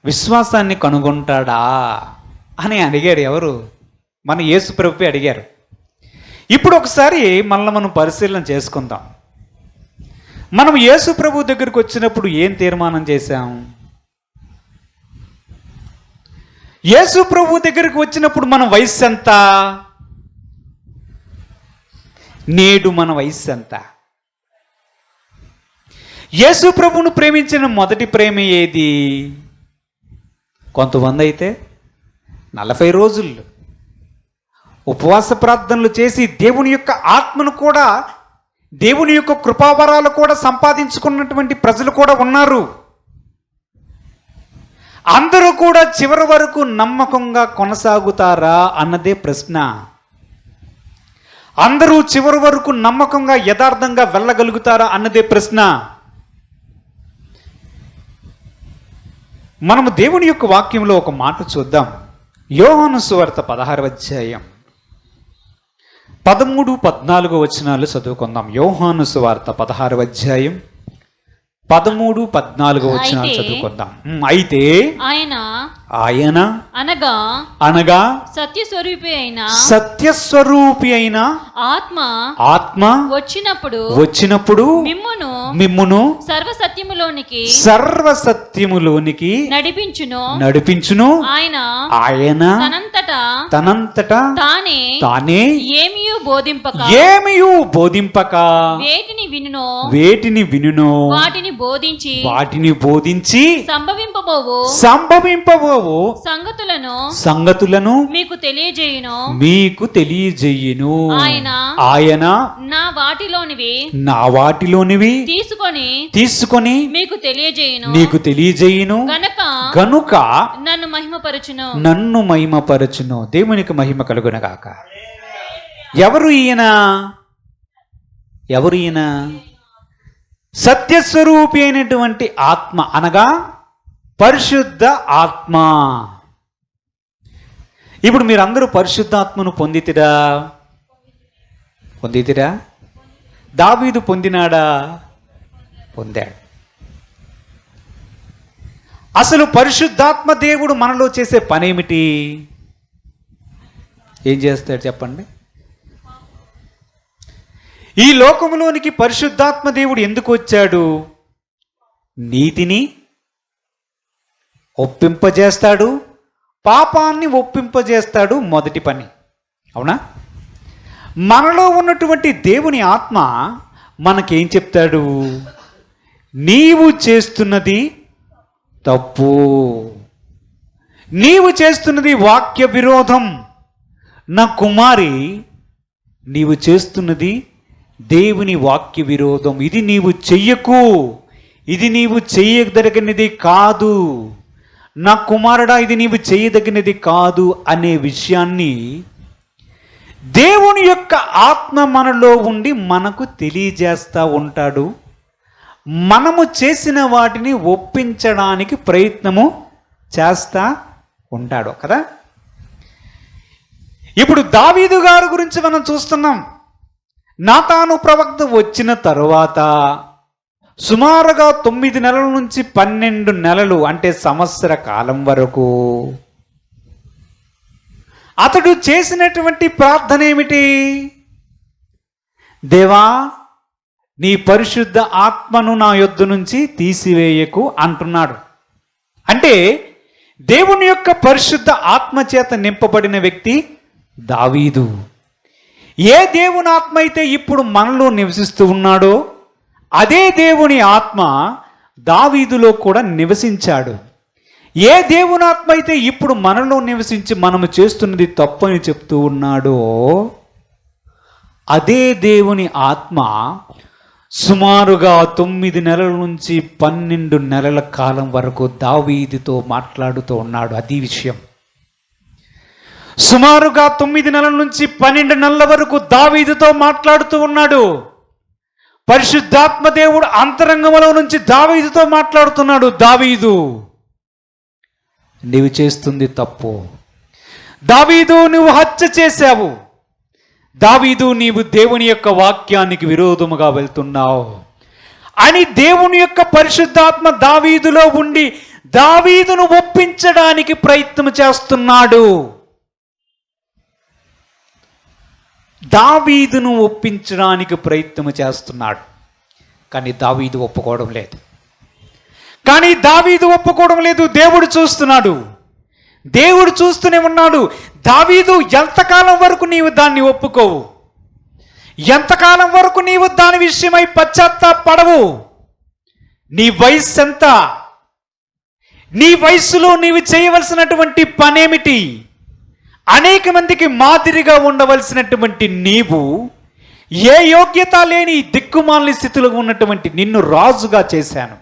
విశ్వాసాన్ని కనుగొంటాడా అని అడిగాడు. ఎవరు? మన యేసు ప్రభువే అడిగారు. ఇప్పుడు ఒకసారి మనం పరిశీలన చేసుకుందాం. మనం యేసు ప్రభు దగ్గరికి వచ్చినప్పుడు ఏం తీర్మానం చేశాం? యేసు ప్రభు దగ్గరికి వచ్చినప్పుడు మన వయస్సు ఎంత? నేడు మన వయస్సు ఎంత? యేసు ప్రభువును ప్రేమించిన మొదటి ప్రేమ ఏది? కొంతమంది అయితే 40 రోజులు ఉపవాస ప్రార్థనలు చేసి దేవుని యొక్క ఆత్మను కూడా, దేవుని యొక్క కృపావరాలు కూడా సంపాదించుకున్నటువంటి ప్రజలు కూడా ఉన్నారు. అందరూ కూడా చివరి వరకు నమ్మకంగా కొనసాగుతారా అన్నదే ప్రశ్న. అందరూ చివరి వరకు నమ్మకంగా యథార్థంగా వెళ్ళగలుగుతారా అన్నదే ప్రశ్న. మనము దేవుని యొక్క వాక్యంలో ఒక మాట చూద్దాం. యోహాను సువార్త 16వ అధ్యాయం 13-14 వచనాలు చదువుకుందాం. యోహాను సువార్త 16వ అధ్యాయం 13-14 వచనాలు చదువుకుందాం. అయితే ఆయన అనగా సత్యస్వరూపి అయిన ఆత్మ వచ్చినప్పుడు మిమ్మును సర్వసత్యములోనికి నడిపించును. ఆయన తనంతటా తానే ఏమియు బోధింపక వేటిని వినునో వాటిని బోధించి సంభవింపబోవు సంగతులను మీకు తెలియజేయును. ఆయన నా వాటిలోనివి తీసుకొని మీకు తెలియజేయును గనుక నన్ను మహిమపరచును. దేవునికి మహిమ కలుగునగాక. ఎవరు ఈయన? సత్యస్వరూపి అయినటువంటి ఆత్మ అనగా పరిశుద్ధ ఆత్మ. ఇప్పుడు మీరందరూ పరిశుద్ధాత్మను పొందితిరా? దావీదు పొందినాడా? పొందాడు. అసలు పరిశుద్ధాత్మ దేవుడు మనలో చేసే పనేమిటి? ఏం చేస్తాడు చెప్పండి? ఈ లోకములోనికి పరిశుద్ధాత్మ దేవుడు ఎందుకు వచ్చాడు? నీతిని ఒప్పింపజేస్తాడు, పాపాన్ని ఒప్పింపజేస్తాడు. మొదటి పని. అవునా? మనలో ఉన్నటువంటి దేవుని ఆత్మ మనకేం చెప్తాడు? నీవు చేస్తున్నది తప్పు, నీవు చేస్తున్నది వాక్య విరోధం. నా కుమారి, నీవు చేస్తున్నది దేవుని వాక్య విరోధం. ఇది నీవు చెయ్యకు, ఇది నీవు చెయ్యదగినది కాదు. నా కుమారుడా, ఇది నీవు చేయదగినది కాదు అనే విషయాన్ని దేవుని యొక్క ఆత్మ మనలో ఉండి మనకు తెలియజేస్తూ ఉంటాడు. మనము చేసిన వాటిని ఒప్పించడానికి ప్రయత్నము చేస్తూ ఉంటాడు కదా. ఇప్పుడు దావీదు గారి గురించి మనం చూస్తున్నాం. నాతాను ప్రవక్త వచ్చిన తరువాత సుమారుగా 9 నెలల నుంచి 12 నెలలు అంటే సంవత్సర కాలం వరకు అతడు చేసినటువంటి ప్రార్థన ఏమిటి? దేవా, నీ పరిశుద్ధ ఆత్మను నా యొద్ద నుంచి తీసివేయకు అంటున్నాడు. అంటే దేవుని యొక్క పరిశుద్ధ ఆత్మ చేత నింపబడిన వ్యక్తి దావీదు. ఏ దేవుని ఆత్మ అయితే ఇప్పుడు మనలో నివసిస్తూ ఉన్నాడో అదే దేవుని ఆత్మ దావీదులో కూడా నివసించాడు. ఏ దేవుని ఆత్మ అయితే ఇప్పుడు మనలో నివసించి మనము చేస్తున్నది తప్పని చెప్తూ ఉన్నాడో అదే దేవుని ఆత్మ సుమారుగా 9 నెలల నుంచి 12 నెలల కాలం వరకు దావీదుతో మాట్లాడుతూ ఉన్నాడు. అది విషయం. సుమారుగా 9 నెలల నుంచి 12 నెలల వరకు దావీదుతో మాట్లాడుతూ ఉన్నాడు. పరిశుద్ధాత్మ దేవుడు అంతరంగంలో నుంచి దావీదుతో మాట్లాడుతున్నాడు. దావీదు, నీవు చేస్తుంది తప్పు. దావీదు, నువ్వు హత్య చేశావు. దావీదు, నీవు దేవుని యొక్క వాక్యానికి విరోధముగా వెళ్తున్నావు అని దేవుని యొక్క పరిశుద్ధాత్మ దావీదులో ఉండి దావీదును ఒప్పించడానికి ప్రయత్నం చేస్తున్నాడు. దావీదును ఒప్పించడానికి ప్రయత్నం చేస్తున్నాడు. కానీ దావీదు ఒప్పుకోవడం లేదు. దేవుడు చూస్తున్నాడు. దేవుడు చూస్తూనే ఉన్నాడు. దావీదు, ఎంతకాలం వరకు నీవు దాన్ని ఒప్పుకోవు? ఎంతకాలం వరకు నీవు దాని విషయమై పశ్చాత్తాపడవు? నీ వయస్సు ఎంత? నీ వయస్సులో నీవు చేయవలసినటువంటి పనేమిటి? అనేక మందికి మాదిరిగా ఉండవలసినటువంటి నీవు ఏ యోగ్యత లేని దిక్కుమాలిన స్థితిలో ఉన్నటువంటి నిన్ను రాజుగా చేశాను.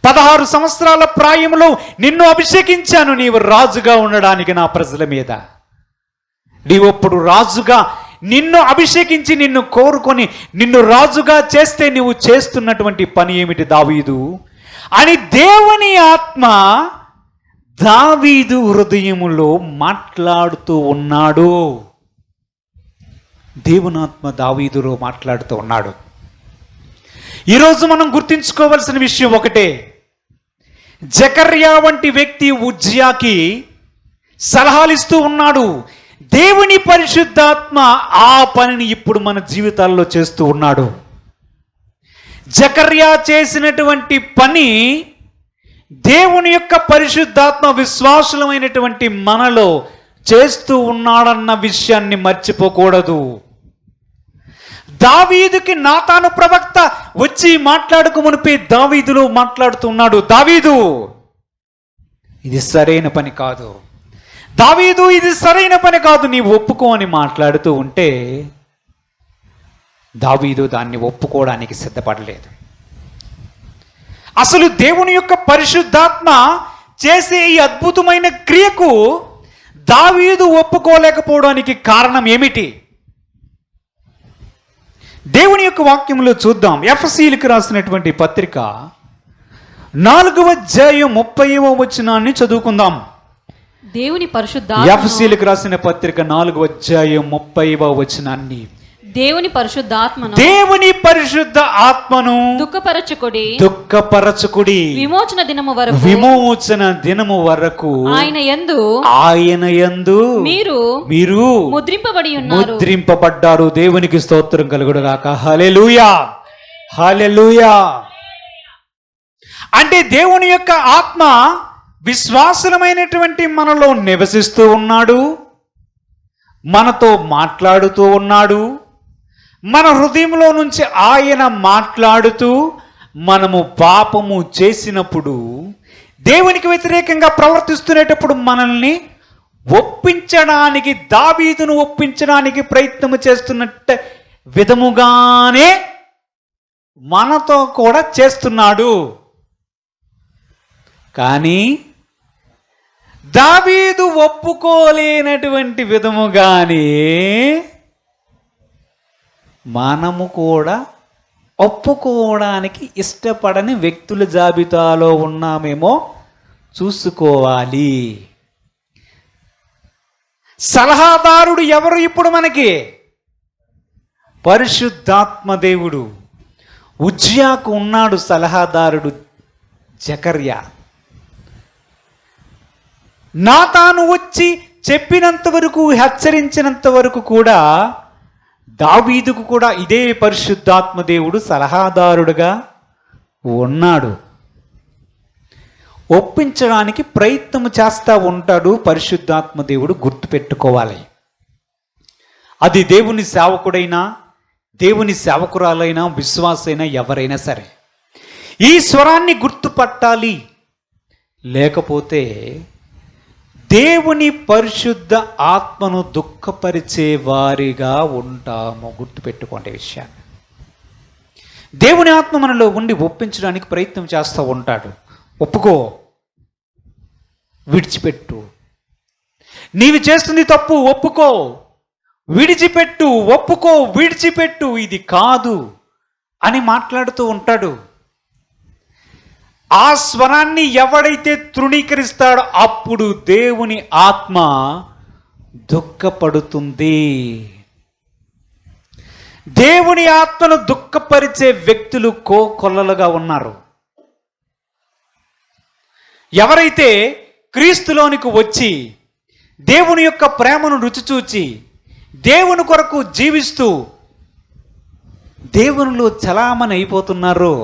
16 సంవత్సరాల ప్రాయంలో నిన్ను అభిషేకించాను నీవు రాజుగా ఉండడానికి నా ప్రజల మీద. నీవప్పుడు రాజుగా నిన్ను అభిషేకించి నిన్ను కోరుకొని నిన్ను రాజుగా చేస్తే నీవు చేస్తున్నటువంటి పని ఏమిటి దావీదు అని దేవుని ఆత్మ దావీదు హృదయములో మాట్లాడుతూ ఉన్నాడు. దేవునాత్మ దావీదులో మాట్లాడుతూ ఉన్నాడు. ఈరోజు మనం గుర్తుంచుకోవాల్సిన విషయం ఒకటే. జకర్యా వంటి వ్యక్తి ఉజ్జియాకి సలహాలు ఇస్తూ ఉన్నాడు. దేవుని పరిశుద్ధాత్మ ఆ పనిని ఇప్పుడు మన జీవితాల్లో చేస్తూ ఉన్నాడు. జకర్యా చేసినటువంటి పని దేవుని యొక్క పరిశుద్ధాత్మ విశ్వాసులమైనటువంటి మనలో చేస్తూ ఉన్నాడన్న విషయాన్ని మర్చిపోకూడదు. దావీదుకి నాతాను ప్రవక్త వచ్చి మాట్లాడుకు మునిపే దావీదులో మాట్లాడుతున్నాడు. దావీదు, ఇది సరైన పని కాదు. దావీదు, ఇది సరైన పని కాదు, నీవు ఒప్పుకో అని మాట్లాడుతూ ఉంటే దావీదు దాన్ని ఒప్పుకోవడానికి సిద్ధపడలేదు. అసలు దేవుని యొక్క పరిశుద్ధాత్మ చేసే ఈ అద్భుతమైన క్రియకు దావీదు ఒప్పుకోలేకపోవడానికి కారణం ఏమిటి? దేవుని యొక్క వాక్యంలో చూద్దాం. ఎఫెసీయులకు రాసినటువంటి పత్రిక 4వ అధ్యాయం 30వ వచనాన్ని చదువుకుందాం. దేవుని పరిశుద్ధాత్మ, ఎఫెసీయులకు రాసిన పత్రిక 4వ అధ్యాయం 30వ వచనాన్ని, దేవుని పరిశుద్ధాత్మను పరిశుద్ధ ఆత్మను దుఃఖపరచుకుడి విమోచన దినము వరకు ఆయన యందు మీరు ముద్రింపబడ్డారు. దేవునికి స్తోత్రం కలుగును గాక. హల్లెలూయా, హల్లెలూయా. అంటే దేవుని యొక్క ఆత్మ విశ్వాసమైనటువంటి మనలో నివసిస్తూ ఉన్నాడు, మనతో మాట్లాడుతూ ఉన్నాడు. మన హృదయంలో నుంచి ఆయన మాట్లాడుతూ మనము పాపము చేసినప్పుడు దేవునికి వ్యతిరేకంగా ప్రవర్తిస్తున్నప్పుడు మనల్ని ఒప్పించడానికి, దావీదును ఒప్పించడానికి ప్రయత్నం చేస్తున్నట్టు విధముగానే మనతో కూడా చేస్తున్నాడు. కానీ దావీదు ఒప్పుకోలేనటువంటి విధముగానే మనము కూడా ఒప్పుకోవడానికి ఇష్టపడని వ్యక్తుల జాబితాలో ఉన్నామేమో చూసుకోవాలి. సలహాదారుడు ఎవరు ఇప్పుడు మనకి? పరిశుద్ధాత్మ దేవుడు. ఉజ్జియాకు ఉన్నాడు సలహాదారుడు జకర్యా. నాతాను వచ్చి చెప్పినంత వరకు, హెచ్చరించినంత వరకు కూడా దావీదుకు కూడా ఇదే పరిశుద్ధాత్మ దేవుడు సలహాదారుడుగా ఉన్నాడు. ఒప్పించడానికి ప్రయత్నం చేస్తూ ఉంటాడు పరిశుద్ధాత్మ దేవుడు. గుర్తుపెట్టుకోవాలి. అది దేవుని సేవకుడైనా, దేవుని సేవకురాలైనా, విశ్వాసైనా, ఎవరైనా సరే ఈ స్వరాన్ని గుర్తుపట్టాలి. లేకపోతే దేవుని పరిశుద్ధ ఆత్మను దుఃఖపరిచే వారిగా ఉంటాము. గుర్తుపెట్టుకోండి విషయాన్ని. దేవుని ఆత్మ మనలో ఉండి ఒప్పించడానికి ప్రయత్నం చేస్తూ ఉంటాడు. ఒప్పుకో, విడిచిపెట్టు, నీవు చేస్తుంది తప్పు, ఒప్పుకో, విడిచిపెట్టు, ఒప్పుకో, విడిచిపెట్టు, ఇది కాదు అని మాట్లాడుతూ ఉంటాడు. ఆ స్వరాన్ని ఎవడైతే తృణీకరిస్తాడో అప్పుడు దేవుని ఆత్మ దుఃఖపడుతుంది. దేవుని ఆత్మను దుఃఖపరిచే వ్యక్తులు కోకొల్లలుగా ఉన్నారు. ఎవరైతే క్రీస్తులోనికి వచ్చి దేవుని యొక్క ప్రేమను రుచి చూచి దేవుని కొరకు జీవిస్తూ దేవునిలో చలామణి అయిపోతున్నారో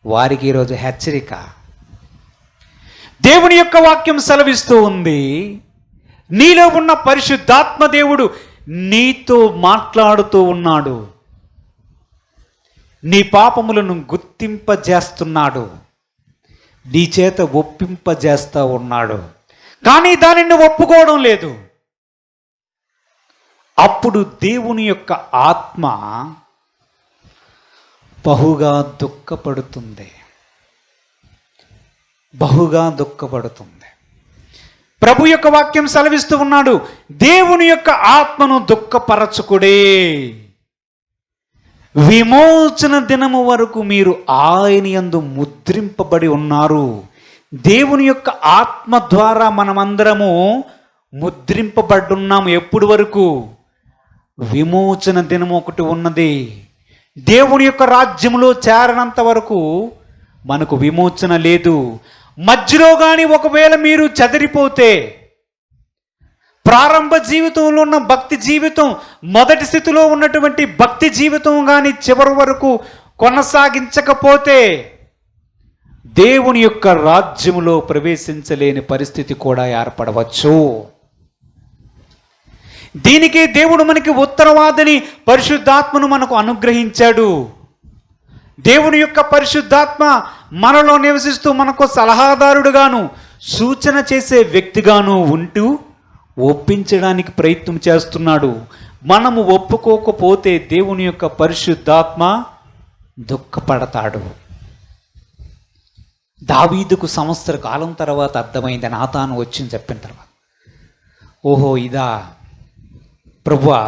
వారికి ఈరోజు హెచ్చరిక. దేవుని యొక్క వాక్యం సెలవిస్తూ ఉంది, నీలో ఉన్న పరిశుద్ధాత్మ దేవుడు నీతో మాట్లాడుతూ ఉన్నాడు, నీ పాపములను గుర్తింపజేస్తున్నాడు, నీ చేత ఒప్పింపజేస్తూ ఉన్నాడు. కానీ దానిని ఒప్పుకోవడం లేదు. అప్పుడు దేవుని యొక్క ఆత్మ బహుగా దుఃఖపడుతుంది, బహుగా దుఃఖపడుతుంది. ప్రభు యొక్క వాక్యం సెలవిస్తూ ఉన్నాడు, దేవుని యొక్క ఆత్మను దుఃఖపరచుకుడే, విమోచన దినము వరకు మీరు ఆయన యందు ముద్రింపబడి ఉన్నారు. దేవుని యొక్క ఆత్మ ద్వారా మనమందరము ముద్రింపబడున్నాము. ఎప్పుడు వరకు? విమోచన దినం ఒకటి ఉన్నది. దేవుని యొక్క రాజ్యములో చేరనంత వరకు మనకు విమోచన లేదు. మధ్యలో కానీ ఒకవేళ మీరు చెదిరిపోతే, ప్రారంభ జీవితంలో ఉన్న భక్తి జీవితం, మొదటి స్థితిలో ఉన్నటువంటి భక్తి జీవితం కానీ చివరి వరకు కొనసాగించకపోతే దేవుని యొక్క రాజ్యములో ప్రవేశించలేని పరిస్థితి కూడా ఏర్పడవచ్చు. దీనికి దేవుడు మనకి ఉత్తరవాదిని పరిశుద్ధాత్మను మనకు అనుగ్రహించాడు. దేవుని యొక్క పరిశుద్ధాత్మ మనలో నివసిస్తూ మనకు సలహాదారుడుగాను సూచన చేసే వ్యక్తిగాను ఉంటూ ఒప్పించడానికి ప్రయత్నం చేస్తున్నాడు. మనము ఒప్పుకోకపోతే దేవుని యొక్క పరిశుద్ధాత్మ దుఃఖపడతాడు. దావీదుకు సంవత్సర కాలం తర్వాత అర్థమైంది, నాతాను వచ్చింది చెప్పిన తర్వాత, ఓహో ఇదా ప్రభువా,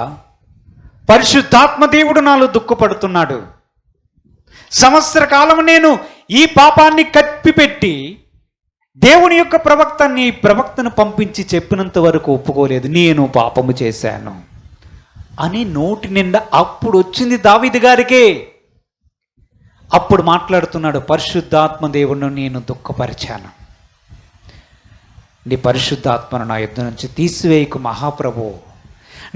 పరిశుద్ధాత్మ దేవుడు నాలో దుఃఖపడుతున్నాడు. సంవత్సర కాలం నేను ఈ పాపాన్ని కప్పిపెట్టి దేవుని యొక్క ప్రవక్తను పంపించి చెప్పినంత వరకు ఒప్పుకోలేదు, నేను పాపము చేశాను అని నోటి నిండా అప్పుడు వచ్చింది దావీదు గారికి. అప్పుడు మాట్లాడుతున్నాడు, పరిశుద్ధాత్మ దేవుడిని నేను దుఃఖపరిచాను, నీ పరిశుద్ధాత్మను నా యుద్ధ నుంచి తీసివేయకు మహాప్రభు,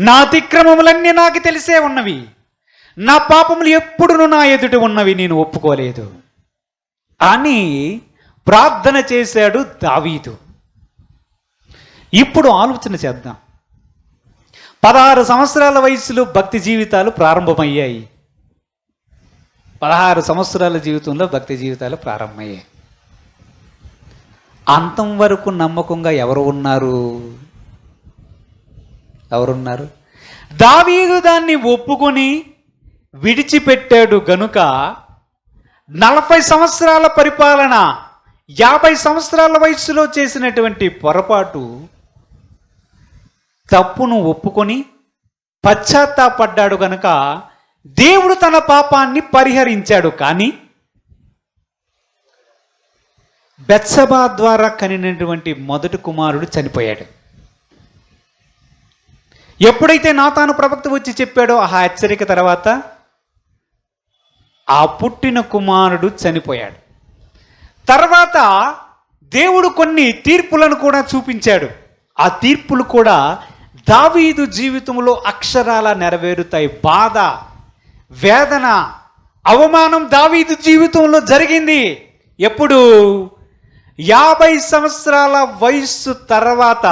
నా అతిక్రమములన్నీ నాకు తెలిసే ఉన్నవి, నా పాపములు ఎప్పుడును నా ఎదుట ఉన్నవి, నేను ఒప్పుకోలేదు అని ప్రార్థన చేశాడు దావీదు. ఇప్పుడు ఆలోచన చేద్దాం. 16 సంవత్సరాల వయసులో భక్తి జీవితాలు ప్రారంభమయ్యాయి. 16 సంవత్సరాల జీవితంలో భక్తి జీవితాలు ప్రారంభమయ్యాయి. అంతం వరకు నమ్మకంగా ఎవరున్నారు? దావీదు దాన్ని ఒప్పుకొని విడిచిపెట్టాడు గనుక 40 సంవత్సరాల పరిపాలన, 50 సంవత్సరాల వయసులో చేసినటువంటి పొరపాటు, తప్పును ఒప్పుకొని పశ్చాత్తాపడ్డాడు గనుక దేవుడు తన పాపాన్ని పరిహరించాడు. కానీ బెత్షెబా ద్వారా కనినటువంటి మొదటి కుమారుడు చనిపోయాడు. ఎప్పుడైతే నాతాను ప్రవక్త వచ్చి చెప్పాడో ఆ హెచ్చరిక తర్వాత ఆ పుట్టిన కుమారుడు చనిపోయాడు. తర్వాత దేవుడు కొన్ని తీర్పులను కూడా చూపించాడు. ఆ తీర్పులు కూడా దావీదు జీవితంలో అక్షరాల నెరవేరుతాయి. బాధ, వేదన, అవమానం దావీదు జీవితంలో జరిగింది. ఎప్పుడు? 50 సంవత్సరాల వయస్సు తర్వాత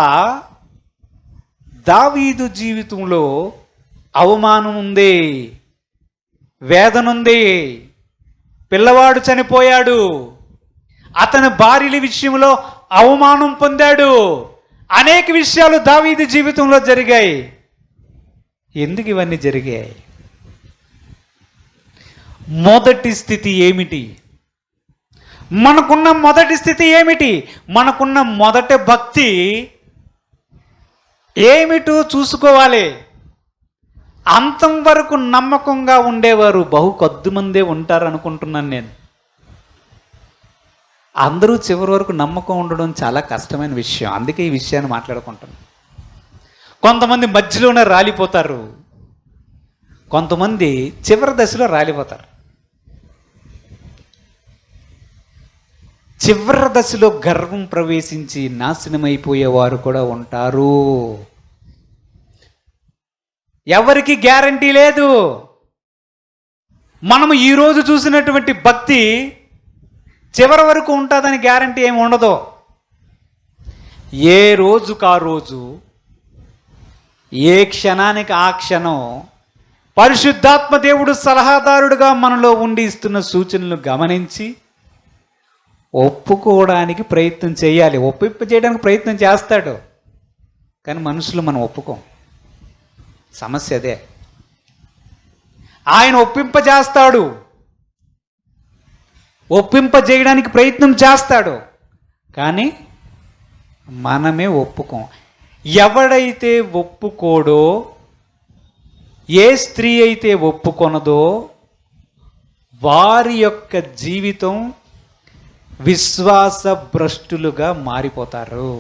దావీదు జీవితంలో అవమానం ఉంది, వేదన ఉంది. పిల్లవాడు చనిపోయాడు. అతని భార్యల విషయంలో అవమానం పొందాడు. అనేక విషయాలు దావీదు జీవితంలో జరిగాయి. ఎందుకు ఇవన్నీ జరిగాయి? మొదటి స్థితి ఏమిటి? మనకున్న మొదటి స్థితి ఏమిటి? మనకున్న మొదటి భక్తి ఏమిటో చూసుకోవాలి. అంతం వరకు నమ్మకంగా ఉండేవారు బహు కొద్దిమందే ఉంటారు అనుకుంటున్నాను నేను. అందరూ చివరి వరకు నమ్మకం ఉండడం చాలా కష్టమైన విషయం. అందుకే ఈ విషయాన్ని మాట్లాడుకుంటున్నాను. కొంతమంది మధ్యలోనే రాలిపోతారు, కొంతమంది చివరి దశలో రాలిపోతారు. చివరి దశలో గర్వం ప్రవేశించి నాశనమైపోయేవారు కూడా ఉంటారు. ఎవరికి గ్యారంటీ లేదు. మనము ఈరోజు చూసినటువంటి భక్తి చివరి వరకు ఉంటుందని గ్యారంటీ ఏమి ఉండదు. ఏ రోజుకు ఆ రోజు, ఏ క్షణానికి ఆ క్షణం పరిశుద్ధాత్మ దేవుడు సలహాదారుడుగా మనలో ఉండి ఇస్తున్న సూచనలు గమనించి ఒప్పుకోవడానికి ప్రయత్నం చేయాలి. ఒప్పింపజేయడానికి ప్రయత్నం చేస్తాడు, కానీ మనుషులు మనం ఒప్పుకోం. సమస్య అదే. ఆయన ఒప్పింపజేస్తాడు, ఒప్పింపజేయడానికి ప్రయత్నం చేస్తాడు, కానీ మనమే ఒప్పుకోం. ఎవడైతే ఒప్పుకోడో, ఏ స్త్రీ అయితే ఒప్పుకొనదో వారి యొక్క జీవితం విశ్వాస భ్రష్టులుగా మారిపోతారు.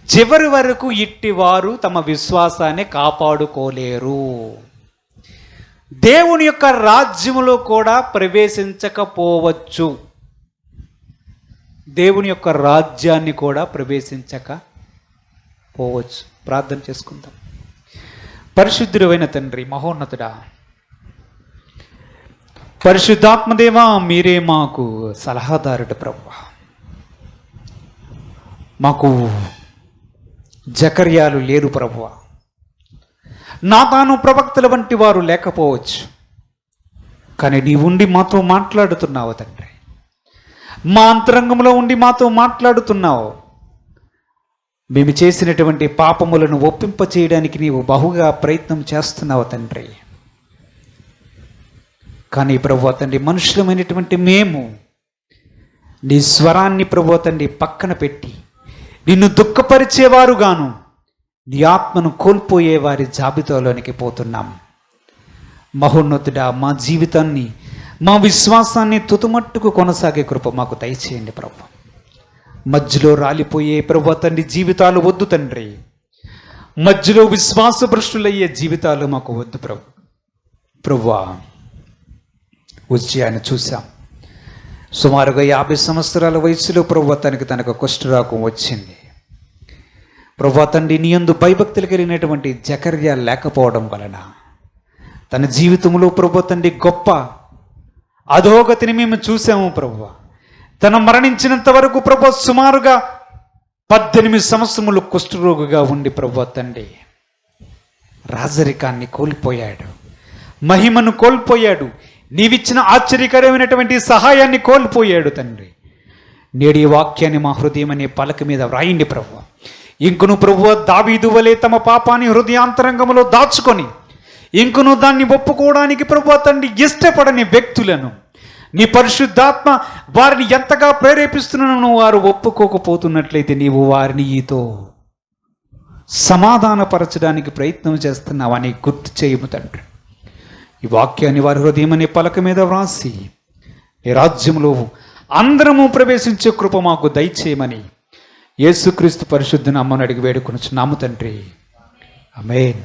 చివరి వరకు ఇట్టివారు తమ విశ్వాసాన్ని కాపాడుకోలేరు. దేవుని యొక్క రాజ్యములో కూడా ప్రవేశించకపోవచ్చు. దేవుని యొక్క రాజ్యాన్ని కూడా ప్రవేశించకపోవచ్చు. ప్రార్థన చేసుకుందాం. పరిశుద్ధుడైన తండ్రి, మహోన్నతుడా, పరిశుద్ధాత్మదేవా, మీరే మాకు సలహాదారుడు ప్రభువా. మాకు జకర్యాలు లేరు ప్రభువా, నాతాను ప్రవక్తల వంటి వారు లేకపోవచ్చు, కానీ నీ ఉండి మాతో మాట్లాడుతున్నావు తండ్రి. మా అంతరంగంలో ఉండి మాతో మాట్లాడుతున్నావు. మేము చేసినటువంటి పాపములను ఒప్పింప చేయడానికి నీవు బహుగా ప్రయత్నం చేస్తున్నావు తండ్రి. కానీ ప్రభువా తండ్రి, మనుషులమైనటువంటి మేము నీ స్వరాన్ని ప్రభువా తండ్రి పక్కన పెట్టి నిన్ను దుఃఖపరిచేవారుగాను నీ ఆత్మను కోల్పోయే వారి జాబితాలోనికి పోతున్నాం. మహోన్నతుడా, మా జీవితాన్ని, మా విశ్వాసాన్ని తుతుమట్టుకు కొనసాగే కృప మాకు దయచేయండి ప్రభు. మధ్యలో రాలిపోయే ప్రభువా తండ్రి జీవితాలు వద్దు తండ్రి. మధ్యలో విశ్వాస భ్రష్టులయ్యే జీవితాలు మాకు వద్దు ప్రభు. ప్రభువా, ఉజ్జయాన్ని చూసాం. సుమారుగా 50 సంవత్సరాల వయసులో ప్రభువా తనకు కుష్ఠరోగం వచ్చింది. ప్రభువా తండ్రి, నీ యందు భయభక్తులు కలిగినటువంటి జకర్యా లేకపోవడం వలన తన జీవితంలో ప్రభువా తండ్రి గొప్ప అధోగతిని మేము చూసాము ప్రభువా. తను మరణించినంత వరకు ప్రభువా సుమారుగా 18 సంవత్సరములు కుష్ఠరోగిగా ఉండి ప్రభువా తండ్రి రాజరికాన్ని కోల్పోయాడు, మహిమను కోల్పోయాడు, నీవిచ్చిన ఆశ్చర్యకరమైనటువంటి సహాయాన్ని కోల్పోయాడు తండ్రి. నేడి వాక్యాన్ని మా హృదయం అనే పలక మీద వ్రాయండి ప్రభువా. ఇంకను ప్రభువా దావీదు వలె తమ పాపాన్ని హృదయాంతరంగంలో దాచుకొని ఇంకను దాన్ని ఒప్పుకోవడానికి ప్రభువా తండ్రి ఇష్టపడని వ్యక్తులను నీ పరిశుద్ధాత్మ వారిని ఎంతగా ప్రేరేపిస్తున్నానో వారు ఒప్పుకోకపోతున్నట్లయితే నీవు వారిని ఈతో సమాధానపరచడానికి ప్రయత్నం చేస్తున్నావని గుర్తు చేయము తండ్రి. ఈ వాక్యాన్ని వారి హృదయం అనే పలక మీద వ్రాసి ఈ రాజ్యంలో అందరము ప్రవేశించే కృప మాకు దయచేయమని యేసుక్రీస్తు పరిశుద్ధ నామమున అడిగి వేడుకొనుచున్నాము తండ్రి. ఆమేన్.